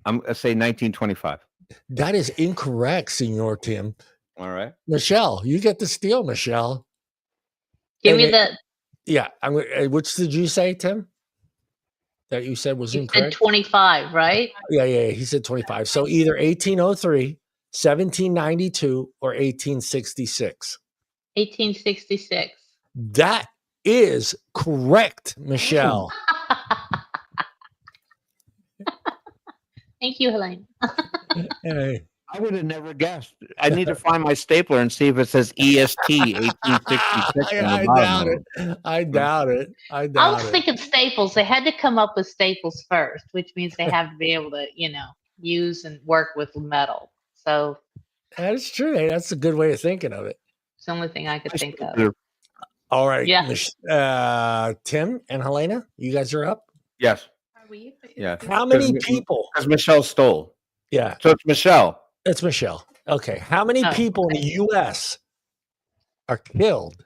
gonna say 1925. That is incorrect, Senor Tim. All right. Michelle, you get to steal, Michelle. Give me the Yeah. Which did you say, Tim? That you said was incorrect? 25, right? Yeah. He said 25. So either 1803, 1792, or 1866. 1866. That is correct, Michelle. Thank you, Helene. Hey. I would have never guessed. I need to find my stapler and see if it says EST 1866. I doubt it. I was thinking staples. They had to come up with staples first, which means they have to be able to, use and work with metal. So that's true. Hey, that's a good way of thinking of it. it's the only thing I could think of. All right. Yeah. Tim and Helena, you guys are up? Yes. Are we? Yeah. How many people? Because Michelle stole. Yeah. So it's Michelle. It's Michelle. Okay. How many people in the U.S. are killed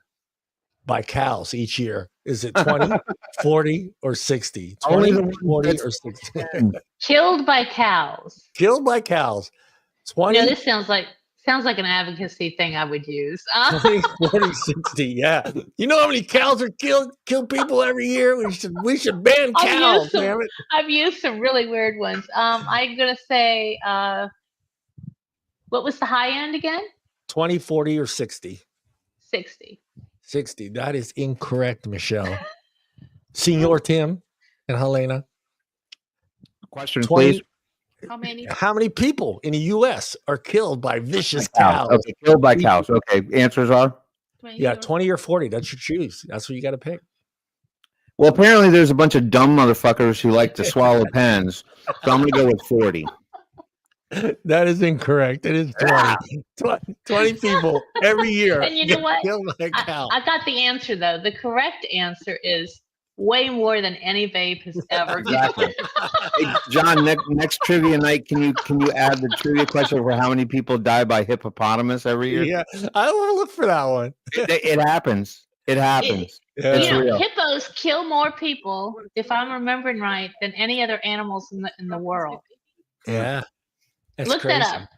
by cows each year? Is it 20, 40, or 60? 20, 40, or 60? Killed by cows. Killed by cows. 20. You know, this sounds like an advocacy thing I would use. 20, 40, 60. Yeah. You know how many cows are kill people every year? We should ban cows, damn it. I've used some really weird ones. I'm gonna say what was the high end again? 20, 40, or 60? 60. 60. That is incorrect, Michelle. Senor Tim and Helena. Question, please. How many people in the U.S. are killed by vicious cows? Okay, killed by cows. Okay, answers are? 20 or 40. That's your choose. That's what you got to pick. Well, apparently there's a bunch of dumb motherfuckers who like to swallow pens, so I'm going to go with 40. That is incorrect. It is 20. 20 people every year. And you know what? I got the answer, though. The correct answer is way more than any vape has ever done. Hey, John, next trivia night, can you add the trivia question for how many people die by hippopotamus every year? Yeah, I want to look for that one. It happens. It happens. It's real. Hippos kill more people, if I'm remembering right, than any other animals in the world. Yeah. Look crazy. That up.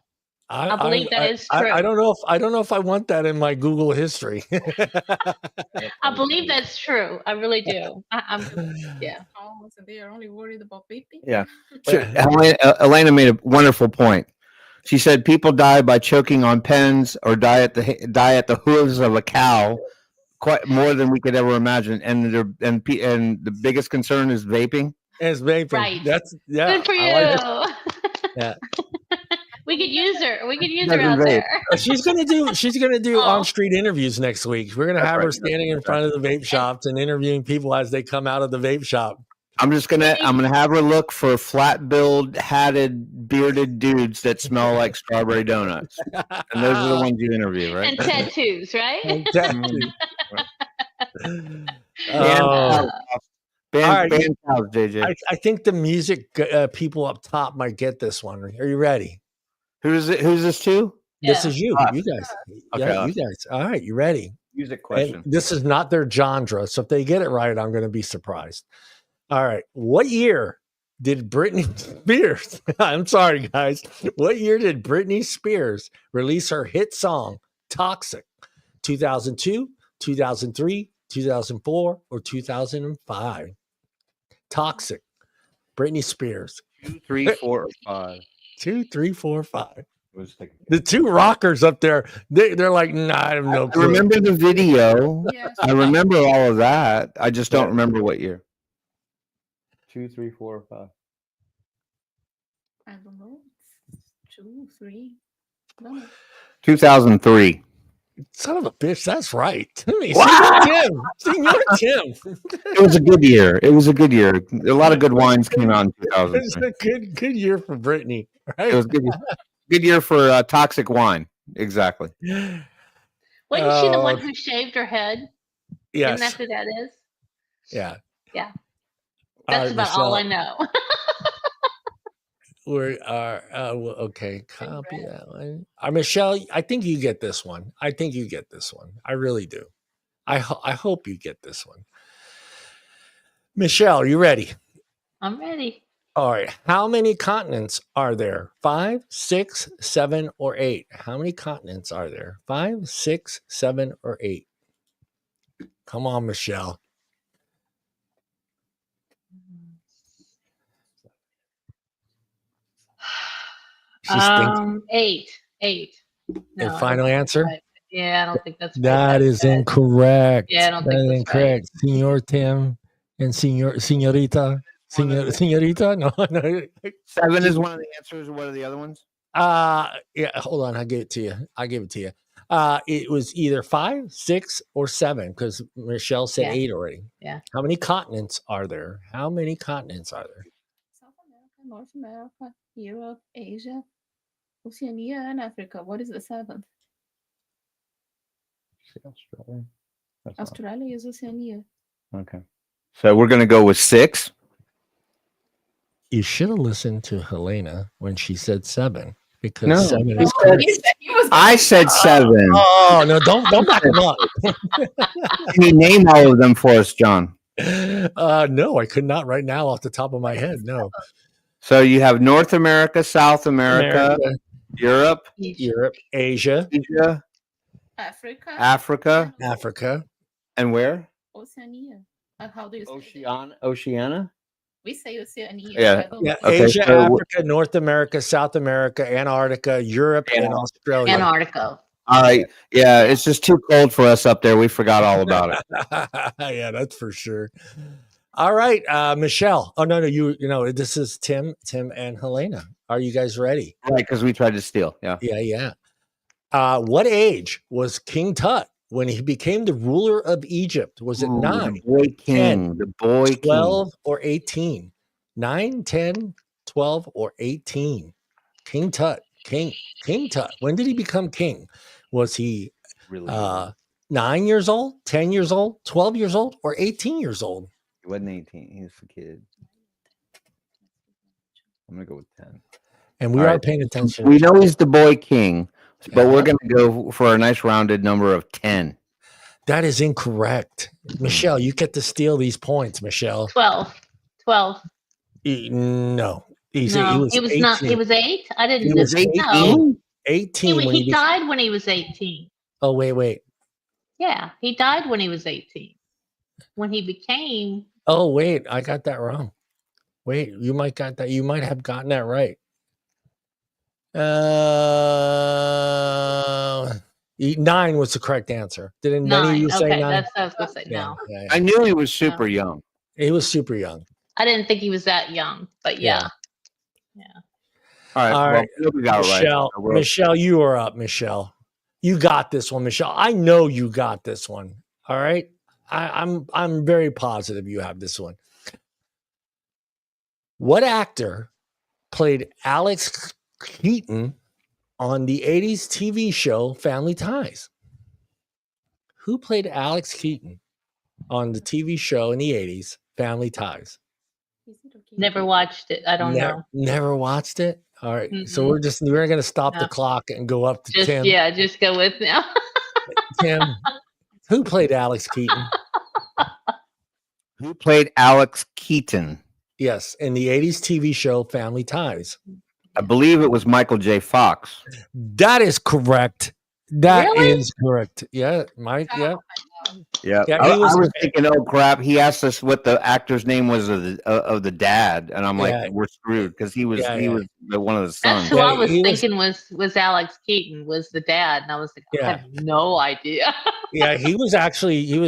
I believe that is true. I don't know if I want that in my Google history. I believe that's true. I really do. Yeah. Oh, so they are only worried about vaping? Yeah. Elena made a wonderful point. She said people die by choking on pens or die at the hooves of a cow, quite more than we could ever imagine. And the biggest concern is vaping. It's vaping. Right. That's good for you. Yeah. We could use her. We could use her out there. She's gonna do on-street interviews next week. We're gonna have her standing in front of the vape shops and interviewing people as they come out of the vape shop. I'm gonna have her look for flat-billed, hatted, bearded dudes that smell like strawberry donuts, and those are the ones you interview, right? And tattoos, right? And tattoos. Band cows, JJ. I think the music people up top might get this one. Are you ready? Who's this to? This is you. You guys. Okay. Yeah, you guys. All right, you ready? Music question. And this is not their genre, so if they get it right, I'm going to be surprised. All right. What year did Britney Spears? I'm sorry, guys. What year did Britney Spears release her hit song "Toxic"? 2002, 2003, 2004, or 2005? Toxic. Britney Spears. 2, 3, 4, or 5. 2, 3, 4, 5. The two rockers up there, they're like, nah, I have no clue. I remember the video. Yes. I remember all of that. I just don't remember what year. 2, 3, 4, or 5. I don't know. 2, 3. No. 2003. Son of a bitch, that's right. Wow. Senor Tim. It was a good year. A lot of good wines came out in 2003. It was a good year for Britney. Right? It was good year for toxic wine. Exactly. Wasn't she the one who shaved her head? Yes. Isn't that who that is? Yeah. Yeah. That's about Michelle, all I know. We are okay. Copy that one. Michelle, I think you get this one. I really do. I hope you get this one. Michelle, you ready? I'm ready. All right. How many continents are there? 5, 6, 7, or 8? How many continents are there? 5, 6, 7, or 8? Come on, Michelle. Eight. No, your final answer? Right. Yeah, I don't think that's right. That is incorrect. Yeah, I don't think that's incorrect. Right. Senor Tim and Senorita. Senorita? No. 7 is one of the answers. What are the other ones? Yeah, hold on. I'll give it to you. It was either 5, 6, or 7 because Michelle said 8 already. Yeah. How many continents are there? South America, North America, Europe, Asia, Oceania, and Africa. What is the 7th? Australia. Australia is Oceania. Okay. So we're going to go with 6. You should have listened to Helena when she said 7. because No, 7 he is said- correct. I said 7. Oh no! Don't back him up. Can you name all of them for us, John? No, I could not right now off the top of my head. No. So you have North America, South America, Europe, Asia, Africa, Africa. and where? Oceania. How do you say it? Oceania. We say Oceania. Yeah. I don't Yeah, know. Okay, Asia, so- Africa, North America, South America, Antarctica, Europe, and Australia. Antarctica. All right. Yeah, it's just too cold for us up there. We forgot all about it. Yeah, that's for sure. All right, Michelle. Oh no, you know this is Tim, and Helena. Are you guys ready? Right, because we tried to steal. Yeah. Yeah. What age was King Tut when he became the ruler of Egypt? Was it 9, The boy king. 10, The boy 12, or 18? 9, 10, 12, or 18? King Tut. King Tut. When did he become king? Was he King. 9 years old, 10 years old, 12 years old, or 18 years old? He wasn't 18. He was a kid. I'm going to go with 10. And we All are right. paying attention. We know he's the boy king, but we're going to go for a nice rounded number of 10. That is incorrect. Michelle, you get to steal these points, Michelle. 12. No. He No, was it was 18. not. It was 8. I didn't. He was 18. No. 18 when He died when he was 18. Oh, wait. Yeah, he died when he was 18. When he became. Oh, wait. I got that wrong. Wait, you might got that. You might have gotten that right. 9 was the correct answer. Didn't any of you 9. say Okay, 9? that's what I was gonna say. No, Yeah. I knew he was super young. He was super young. I didn't think he was that young. But yeah. All right. All Well, right. we got it right. Michelle, So we're- Michelle, you are up, Michelle. You got this one, Michelle. I know you got this one. All right. I'm very positive you have this one. What actor played Alex Keaton on the 80s TV show Family Ties? Who played Alex Keaton on the TV show in the 80s, Family Ties? Never watched it. I don't know. Never watched it? All right. So we're going to stop the clock and go up to Tim. Just go with now. Tim, who played Alex Keaton? Who played Alex Keaton? Yes, in the 80s TV show Family Ties. I believe it was Michael J. Fox. That is correct. That is Really? correct. Yeah, Mike. Yeah. Yeah, Yeah, I he was- was thinking, oh crap! He asked us what the actor's name was of the dad, and I'm like, Yeah. we're screwed because he was Yeah, he yeah. was one of the That's sons. who Yeah, I was he was- thinking was Alex Keaton was the dad, and I was like, Yeah. I have no idea. Yeah, he was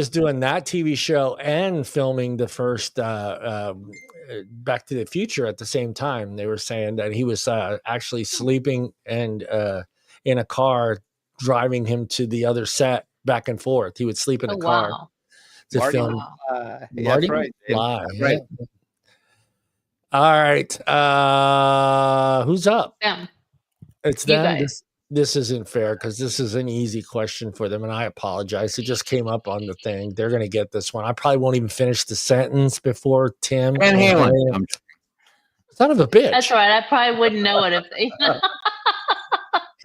doing that TV show and filming the first Back to the Future at the same time. They were saying that he was actually sleeping and in a car driving him to the other set back and forth. He would sleep in a car Wow. to Marty film. Yeah, Marty that's right. Dave. McFly, That's yeah. right. All right. Who's up? Them. It's You them. guys. This isn't fair because this is an easy question for them, and I apologize. It just came up on the thing. They're going to get this one. I probably won't even finish the sentence before Tim. Van Halen. Son of a bitch. That's right. I probably wouldn't know it if they.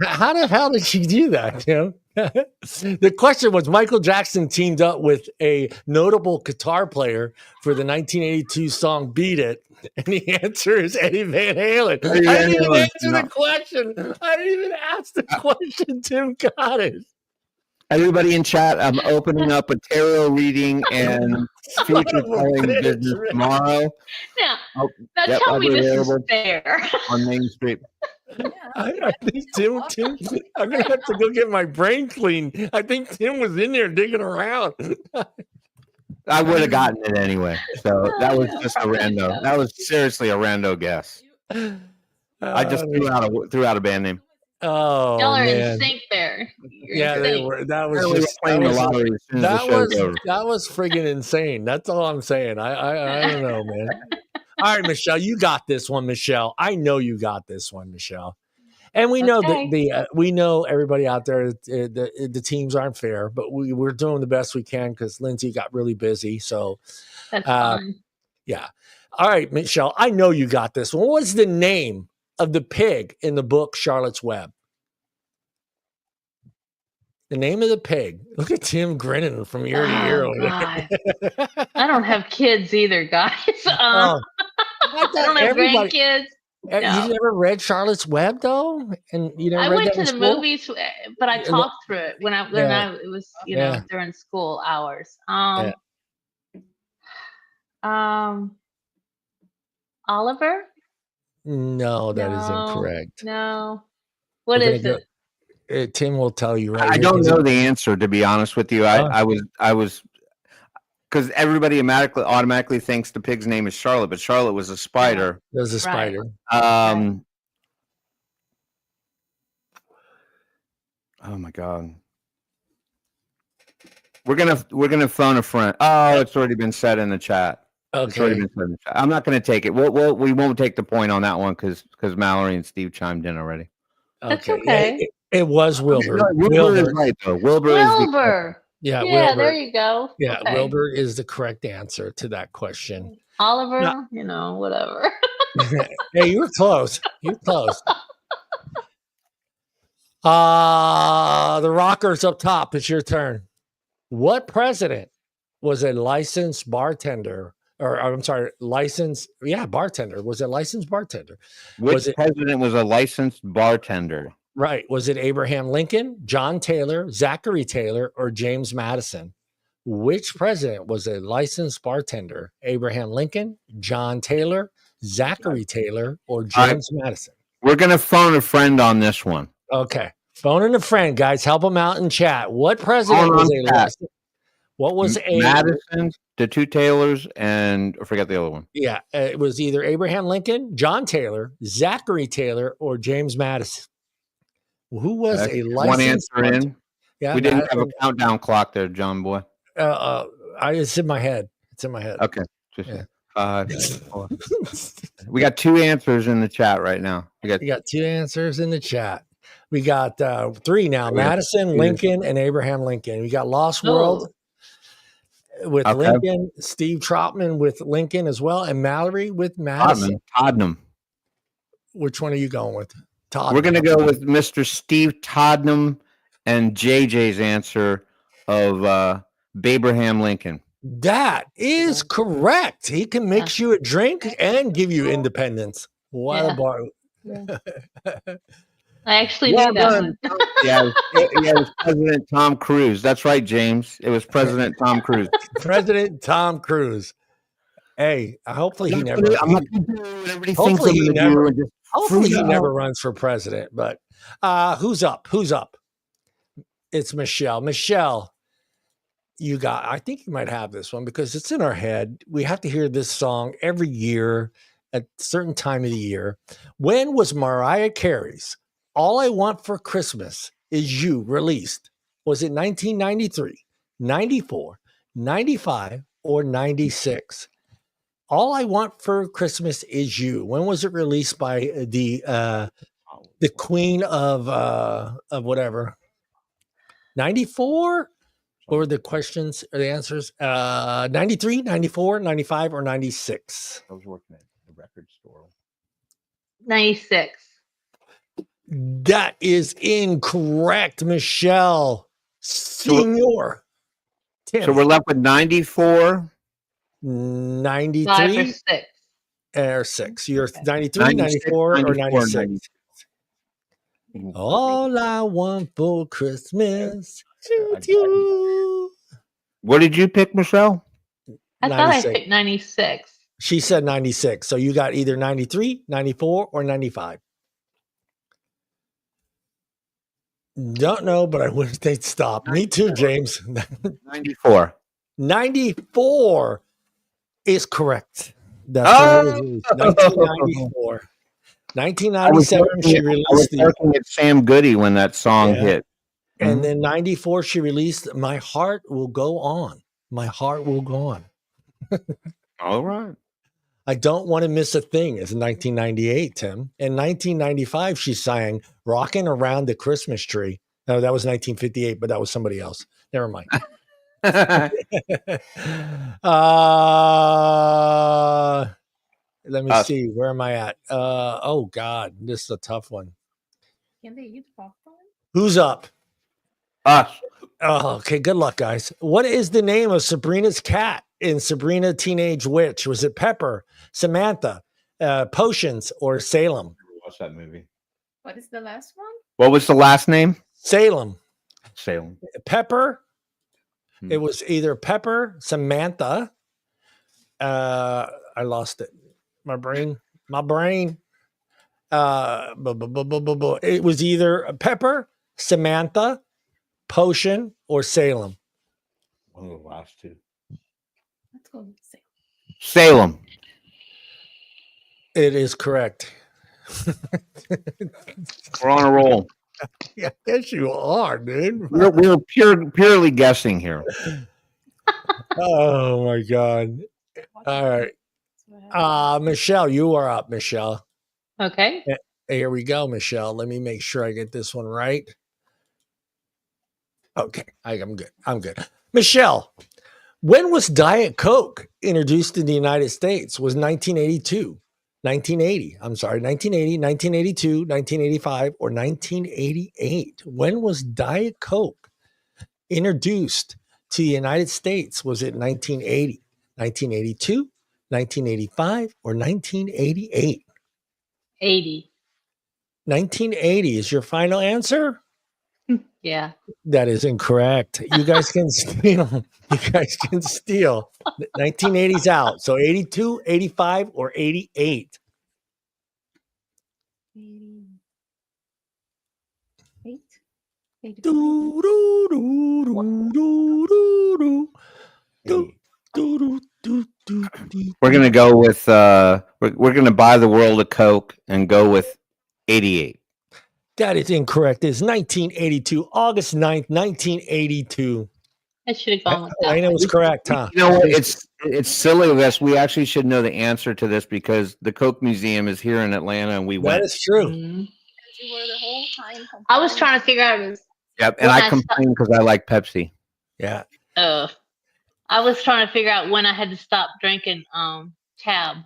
How the hell did you do that, Tim? The question was Michael Jackson teamed up with a notable guitar player for the 1982 song Beat It. And the answer is Eddie Van Halen. Eddie I Van didn't even Halen, answer the question. I didn't even ask the question. Tim got it. Everybody in chat, I'm opening up a tarot reading and future telling business tomorrow. Now, Oh, now yep, tell I'll me be this is available fair. on Main Street. I think Tim, I'm going to have to go get my brain cleaned. I think Tim was in there digging around. I would have gotten it anyway. So that was just a rando. That was seriously a rando guess. I just threw out a band name. Oh, Y'all are man. in sync there. You're Yeah, in they sync. were. That was Apparently just we're playing the lottery as soon as the show's over. that was friggin' insane. That's all I'm saying. I don't know, man. All right, Michelle, you got this one, Michelle. I know you got this one, Michelle. And we know that we know everybody out there. The teams aren't fair, but we're doing the best we can because Lindsay got really busy. So That's fun. yeah. All right, Michelle, I know you got this one. What's the name of the pig in the book Charlotte's Web? The name of the pig. Look at Tim grinning from ear to ear. God. I don't have kids either, guys. I don't have grandkids. No. You never read Charlotte's Web though, and you never. I read went that to in the school? movies, but I talked through it when it was during school hours. Oliver? No, that is incorrect. No. What is it? Tim will tell you right. I don't know the answer, to be honest with you. I was because everybody automatically thinks the pig's name is Charlotte, but Charlotte was a spider. It was a spider. Oh my God. We're gonna phone a friend. Oh, it's already been said in the chat. Okay. It's already been said in the chat. I'm not gonna take it. We won't take the point on that one because Mallory and Steve chimed in already. That's okay. It was Wilbur. No, Wilbur is right though. Wilbur. Wilbur. There you go. Yeah, okay. Wilbur is the correct answer to that question. Oliver, whatever. Hey, you were close. You were close. The rockers up top. It's your turn. What president was a licensed bartender? Or I'm sorry, bartender. Was it licensed bartender? Which president was a licensed bartender? Right. Was it Abraham Lincoln, John Taylor, Zachary Taylor, or James Madison? Which president was a licensed bartender? Abraham Lincoln, John Taylor, Zachary Taylor, or James Madison? We're going to phone a friend on this one. Okay. Phoning a friend, guys. Help them out in chat. What president was a licensed? What was Madison, the two Taylors, and I forget the other one. Yeah. It was either Abraham Lincoln, John Taylor, Zachary Taylor, or James Madison. Who was a licensed one answer in? Yeah, we didn't have a countdown clock there, John boy. It's in my head. It's in my head. Okay. Just 5, 4. We got 2 answers in the chat right now. We got 2 answers in the chat. We got 3 now. Madison, Lincoln, and Abraham Lincoln. We got Lost World with Lincoln, Steve Trotman with Lincoln as well, and Mallory with Madison. Toddenham. Which one are you going with? Toddenham. We're going to go with Mr. Steve Toddenham and JJ's answer of Abraham Lincoln. That is correct. He can mix you a drink and give you independence. What a bar. Yeah. I actually knew that one. It was President Tom Cruise. That's right, James. It was President Tom Cruise. President Tom Cruise. Hey, hopefully he never. I'm not going to do what everybody hopefully thinks he never. Hopefully he never runs for president. But who's up? Who's up? It's Michelle. Michelle, I think you might have this one because it's in our head. We have to hear this song every year at a certain time of the year. When was Mariah Carey's All I Want for Christmas Is You released? Was it 1993, 94, 95, or 96? All I Want for Christmas Is You. When was it released by the queen of whatever? 94? What were the questions or the answers? 93, 94, 95, or 96? I was working at the record store. 96. That is incorrect, Michelle. Senior. So we're left with 94. 93 5 or 6. Or 6. You're 93, 94, or 96. All I want for Christmas is you. What did you pick, Michelle? I thought I picked 96. She said 96. So you got either 93, 94, or 95. Don't know, but I wish they'd stop. Me too, James. 94. 94 is correct. That's 1994. 1997, she released. I was working at Sam Goody when that song hit. And then 94, she released My Heart Will Go On. My Heart Will Go On. All right. I Don't Want to Miss a Thing is 1998, Tim. In 1995, she sang Rockin' Around the Christmas Tree. No, that was 1958, but that was somebody else. Never mind. Let me see. Where am I at? Oh God, this is a tough one. Can they eat popcorn? Who's up? Us. Oh, okay. Good luck, guys. What is the name of Sabrina's cat in Sabrina Teenage Witch? Was it Pepper, Samantha, Potions, or Salem? Watch that movie. What is the last one? What was the last name? Salem. Salem. Pepper. It was either Pepper, Samantha. I lost it. My brain. It was either Pepper, Samantha, Potion, or Salem. One of the last two. Let's go with Salem. It is correct. We're on a roll. Yeah, yes, you are, dude. We're purely guessing here. Oh my God. All right. Michelle, you are up, Michelle. Okay. Here we go, Michelle. Let me make sure I get this one right. Okay, I'm good. Michelle, when was Diet Coke introduced in the United States? Was 1982, 1980? I'm sorry, 1980, 1982, 1985, or 1988? When was Diet Coke introduced to the United States? Was it 1980, 1982, 1985, or 1988? 80. 1980 is your final answer? Yeah. That is incorrect. You guys can steal. You guys can steal. 1980's out. So 82, 85, or 88? 88. 85. Do, do, do, do, do, do, do, do, do, do, do. We're gonna go with we're gonna buy the world a Coke and go with 88. That is incorrect. It's 1982, August 9th, 1982. I should have gone with that. Elena was correct, huh? You know what? It's silly of us. We actually should know the answer to this because the Coke Museum is here in Atlanta, and we went. That is true. Mhm. You were the whole time. I was trying to figure out. Yep, and I complained because I like Pepsi. Yeah. I was trying to figure out when I had to stop drinking Tab.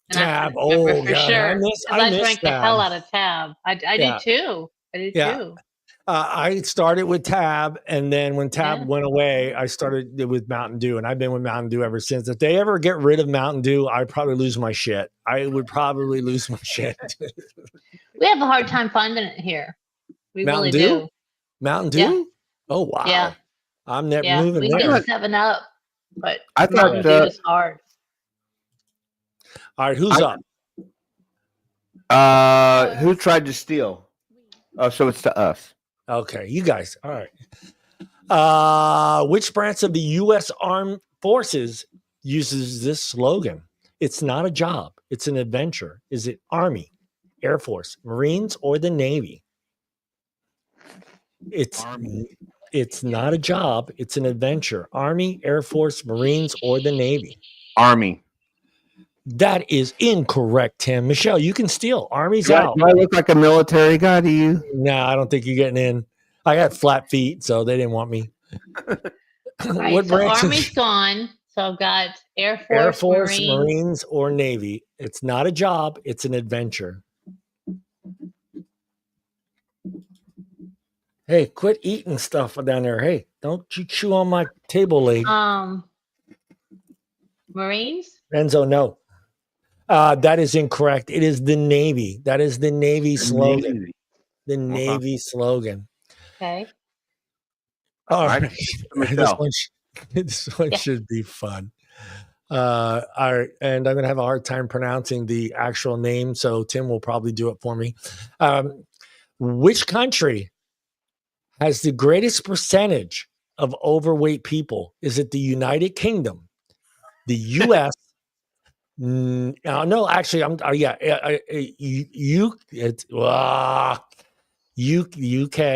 And Tab. I remember for God. sure. I drank the hell out of Tab. I Yeah. do too. I do Yeah. too. I started with Tab, and then when Tab Yeah. went away, I started with Mountain Dew, and I've been with Mountain Dew ever since. If they ever get rid of Mountain Dew, I'd probably lose my shit. I would probably lose my shit. We have a hard time finding it here. We Mountain really Dew? do. Mountain Dew? Yeah. Oh, wow. Yeah. I'm never Yeah. moving We can there. get 7-Up, but I thought Mountain Dew is hard. All right, who's up? Who tried to steal? Oh, so it's to us. Okay, you guys. All right. Which branch of the U.S. Armed Forces uses this slogan? It's not a job. It's an adventure. Is it Army, Air Force, Marines, or the Navy? It's Army. It's not a job. It's an adventure. Army, Air Force, Marines, or the Navy? Army. That is incorrect, Tim. Michelle, you can steal. Army's out. Do I look like a military guy to you? No, I don't think you're getting in. I got flat feet, so they didn't want me. Right, What so branch? Army's gone. So I've got Air Force, Air Force, Marines. Marines, or Navy. It's not a job. It's an adventure. Hey, quit eating stuff down there. Hey, don't you chew on my table leg. Marines. Renzo, no. That is incorrect. It is the Navy. That is the Navy slogan. Navy. The Navy slogan. Okay. All right. right. This one should be fun. All right. And I'm going to have a hard time pronouncing the actual name, so Tim will probably do it for me. Which country has the greatest percentage of overweight people? Is it the United Kingdom, the U.S.? No, actually, UK,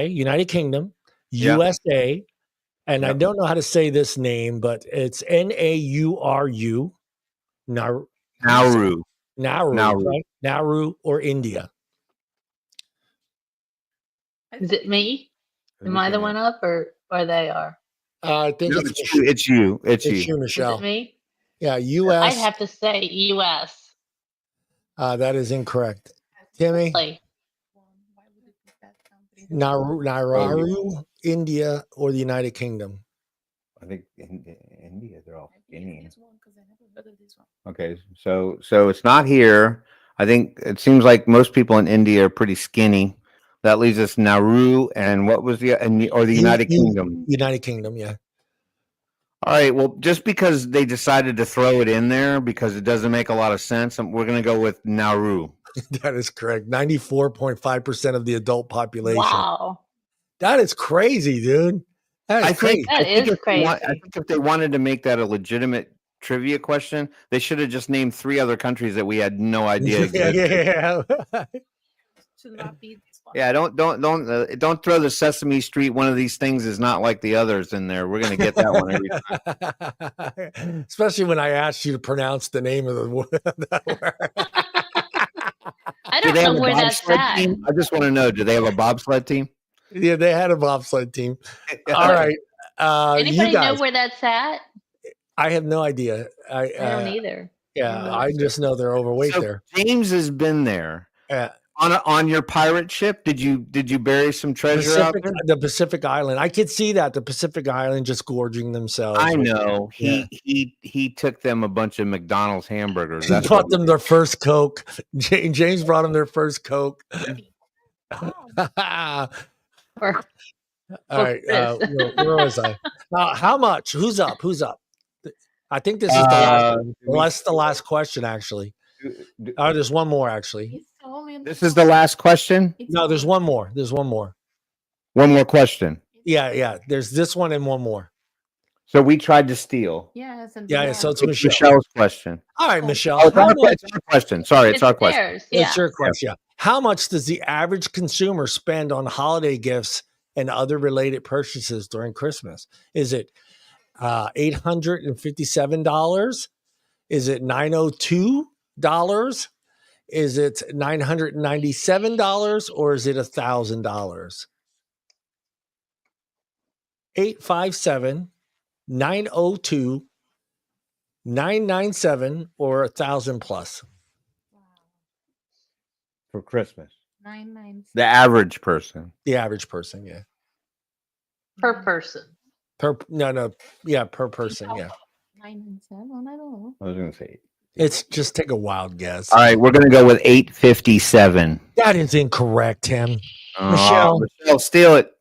United Kingdom, USA, and I don't know how to say this name, but it's Nauru. Nauru. Right? Nauru or India. Is it me? Am I the one up, or they are? I think No, it's you. It's you. It's you, Is Michelle. it me? Yeah, U.S. I'd have to say U.S. That is incorrect. Timmy? Like, Why would it be that country? Nauru, India, or the United Kingdom? I think India, they're all Guinea. This one, 'cause I never heard of this one. Okay, so it's not here. I think it seems like most people in India are pretty skinny. That leaves us Nauru and what was the United Kingdom? United Kingdom, yeah. All right. Well, just because they decided to throw it in there because it doesn't make a lot of sense, we're going to go with Nauru. That is correct. 94.5% of the adult population. wow. That is crazy, dude. That is crazy. That is crazy. I think if they wanted to make that a legitimate trivia question, they should have just named 3 other countries that we had no idea existed. Yeah. Should not be this one. Yeah, don't throw the Sesame Street. One of these things is not like the others in there. We're gonna get that one every time. Especially when I asked you to pronounce the name of the word. I don't know where that's at. Team? I just want to know, do they have a bobsled team? Yeah, they had a bobsled team. All right. Anybody you guys, know where that's at? I have no idea. I don't either. Yeah, I just know they're overweight there. James has been there. Yeah. On your pirate ship, did you bury some treasure out there? The Pacific Island. I could see that, the Pacific Island just gorging themselves. I know. He took them a bunch of McDonald's hamburgers. He brought them their first Coke. James brought them their first Coke. All right. Where was I? How much? Who's up? I think this is the last question, actually. There's one more, actually. This is the last question? No, there's one more. One more question. Yeah. There's this one and one more. So we tried to steal. Yeah, so it's Michelle's question. All right, Michelle. It's our question. Sorry, it's our question. It's your question. Yeah. How much does the average consumer spend on holiday gifts and other related purchases during Christmas? Is it $857? Is it $902? Is it $997 or is it $1,000? 857-902, 997 or 1,000 plus for Christmas. 997. The average person. The average person, yeah. Per person. Per person, yeah. 997. I don't know. I was going to say. It's just take a wild guess. All right, we're going to go with 857. That is incorrect, Tim. Michelle, steal it.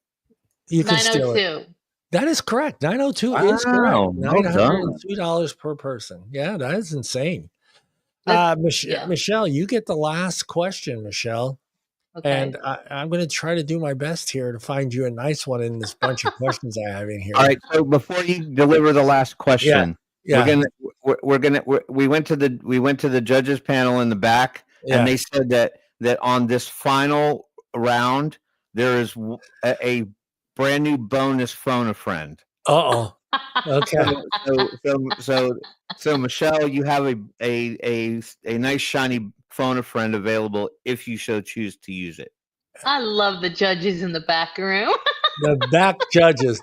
You can steal it. That is correct. 902 is correct. $902 per person. Yeah, that is insane. Michelle, you get the last question, Michelle. Okay. And I'm going to try to do my best here to find you a nice one in this bunch of questions I have in here. All right. So before you deliver the last question, we went to the judges panel in the back, and they said that on this final round there is a brand new bonus phone a friend. Okay. So Michelle, you have a nice shiny phone a friend available if you so choose to use it. I love the judges in the back room. The back judges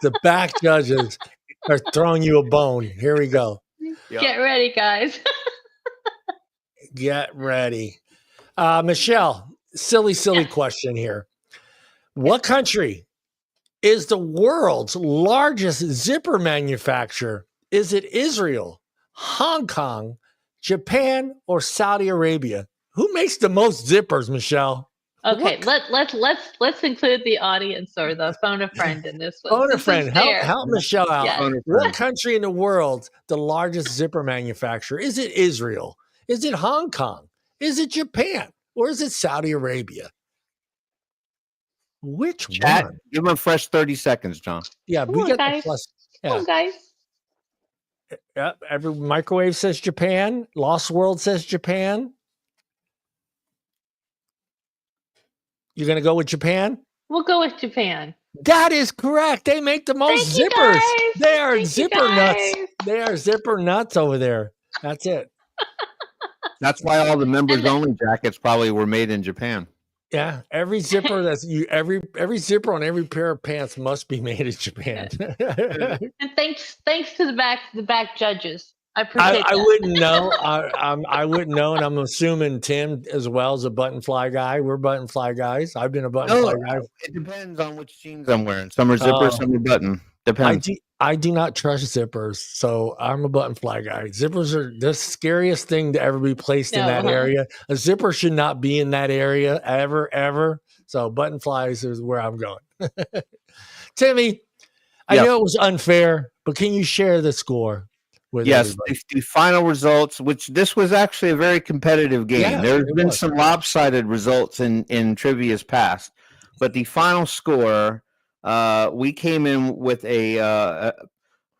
are throwing you a bone. Here we go. Yep. Get ready, guys. Get ready. Michelle, silly question here. What country is the world's largest zipper manufacturer? Is it Israel, Hong Kong, Japan, or Saudi Arabia? Who makes the most zippers, Michelle? Okay, let's include the audience or the phone a friend in this one. Phone a friend, help Michelle out. Yes. What country in the world the largest zipper manufacturer? Is it Israel? Is it Hong Kong? Is it Japan? Or is it Saudi Arabia? Which one? Give them a fresh 30 seconds, John. Yeah, we got the plus. Yeah. Come on, guys. Yep. Every microwave says Japan. Lost World says Japan. You're going to go with Japan? We'll go with Japan. That is correct. They make the most zippers. They are zipper nuts. They are zipper nuts over there. That's it. That's why all the members only jackets probably were made in Japan. Yeah, every zipper every zipper on every pair of pants must be made in Japan. And thanks to the back judges. I appreciate I that. wouldn't know. I wouldn't know, and I'm assuming Tim as well is a button fly guy. We're button fly guys. I've been a button fly guy. It depends on which jeans I'm wearing. Some are zippers, some are button. Depends. I do not trust zippers, so I'm a button fly guy. Zippers are the scariest thing to ever be placed in that area. A zipper should not be in that area ever. So button flies is where I'm going. Timmy, I know it was unfair, but can you share the score with everybody? The final results, which this was actually a very competitive game. Yeah, There's been some lopsided results in trivia's past, but the final score, we came in with a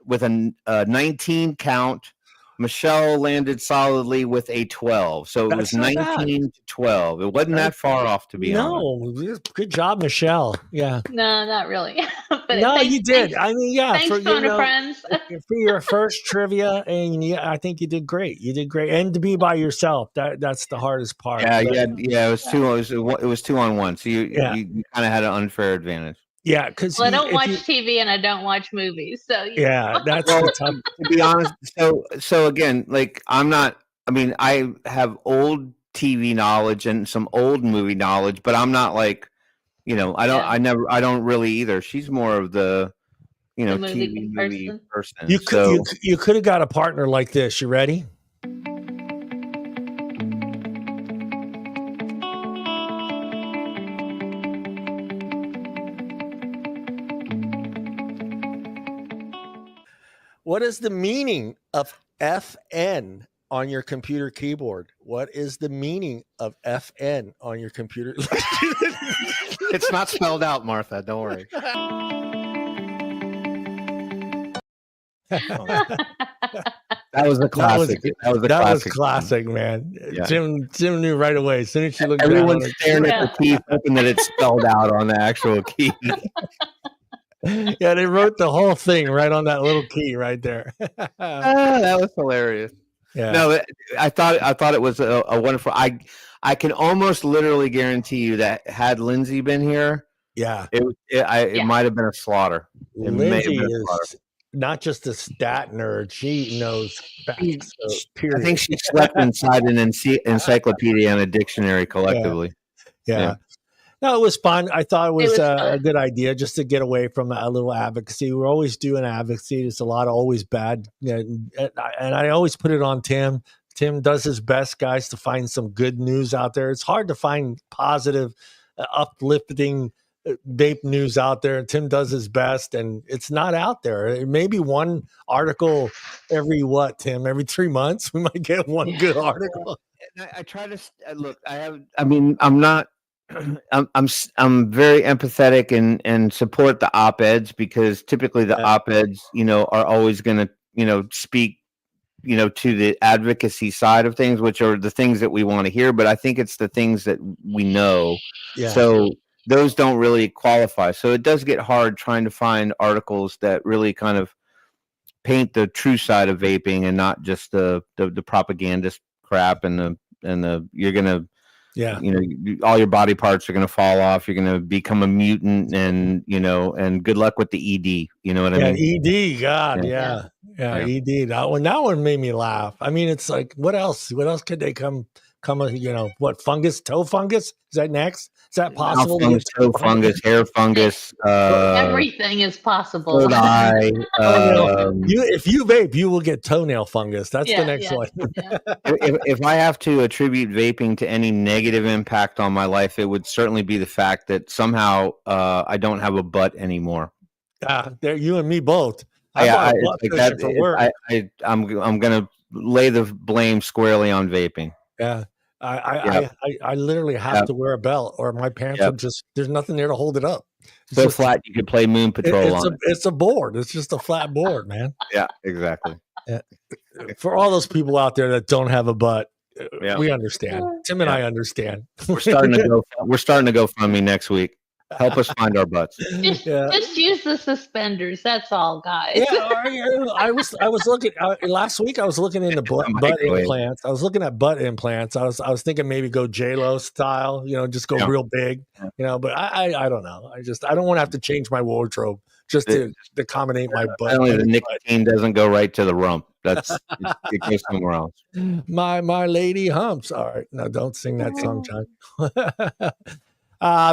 19 count. Michelle landed solidly with a 12. So it was 19 to 12. It wasn't that far off, to be honest. No, good job, Michelle. Yeah. No, not really. But no, you did. I mean, yeah. Thanks, friends. For your first trivia, and I think you did great. You did great, and to be by yourself, that's the hardest part. Yeah. It was two. It was 2-on-1. So you kind of had an unfair advantage. Yeah, because I don't watch TV and I don't watch movies, so that's the tough. To be honest, so again, like I have old TV knowledge and some old movie knowledge, but I'm not like, I don't really either. She's more of the TV movie person. You could have got a partner like this. You ready? What is the meaning of FN on your computer keyboard? What is the meaning of FN on your computer? It's not spelled out, Martha. Don't worry. That was a classic. That was classic, man. Yeah. Jim knew right away. As soon as she looked down, everyone's staring at the key, hoping that it's spelled out on the actual key. Yeah, they wrote the whole thing right on that little key right there. That was hilarious. Yeah. No, I thought it was a wonderful. I can almost literally guarantee you that had Lindsay been here, it might have been a slaughter. Lindsay is not just a stat nerd; she knows facts. I think she slept inside an encyclopedia and a dictionary collectively. Yeah. No, it was fun. I thought it was a good idea just to get away from a little advocacy. We're always doing advocacy. There's a lot of always bad. And I always put it on Tim. Tim does his best, guys, to find some good news out there. It's hard to find positive, uplifting vape news out there. Tim does his best, and it's not out there. Maybe one article every 3 months? We might get one good article. And I try to look. I'm not. I'm very empathetic and support the op-eds, because typically the op-eds, are always going to, speak, to the advocacy side of things, which are the things that we want to hear. But I think it's the things that we know. Yeah. So those don't really qualify. So it does get hard trying to find articles that really kind of paint the true side of vaping and not just the propagandist crap and the you're going to, all your body parts are going to fall off. You're going to become a mutant, and and good luck with the ED. You know what I mean? ED, God, yeah. ED. That one made me laugh. I mean, it's like, what else? What else could they come? What fungus? Toe fungus? Is that next? Is that possible? Fungus, toe fungus, hair fungus. Everything is possible. Third eye. If you vape, you will get toenail fungus. That's the next one. Yeah. If I have to attribute vaping to any negative impact on my life, it would certainly be the fact that somehow I don't have a butt anymore. There, you and me both. I'm gonna lay the blame squarely on vaping. Yeah. I literally have to wear a belt, or my pants would there's nothing there to hold it up. It's so flat you could play Moon Patrol on it. It's a board. It's just a flat board, man. Yeah, exactly. Yeah. For all those people out there that don't have a butt, we understand. Tim and I understand. We're starting to go fund me next week. Help us find our butts. Just use the suspenders. That's all, guys. Yeah, I was looking last week. I was looking into butt implants. I was looking at butt implants. I was thinking maybe go J-Lo style. Just go real big. But I don't know. I don't want to have to change my wardrobe just to accommodate my butt. Apparently, the nicotine doesn't go right to the rump. That's it goes somewhere else. My lady humps. All right. No, don't sing that song, John.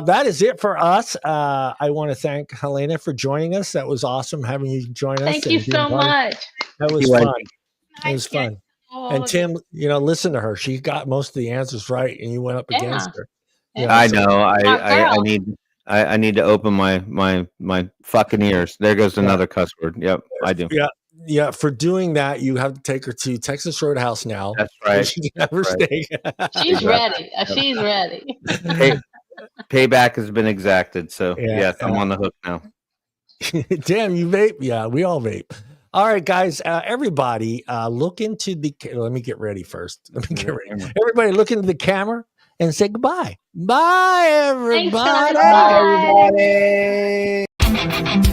That is it for us. I want to thank Helena for joining us. That was awesome having you join us. Thank you so much. That was fun. It Nice was fun. all And of Tim, listen to her. She got most of the answers right, and you went up against her. Yeah. I so- know. I need to open my fucking ears. There goes another cuss word. Yep, I do. Yeah. For doing that, you have to take her to Texas Roadhouse now. That's right. She can have her steak. She's ready. She's ready. Payback has been exacted. So Yeah, yes, I'm on the hook now. Damn, you vape? Yeah, we all vape. All right, guys, everybody, look into the. Let me get ready first. Everybody, look into the camera and say goodbye. Bye, everybody. Thanks, guys. Bye. Everybody.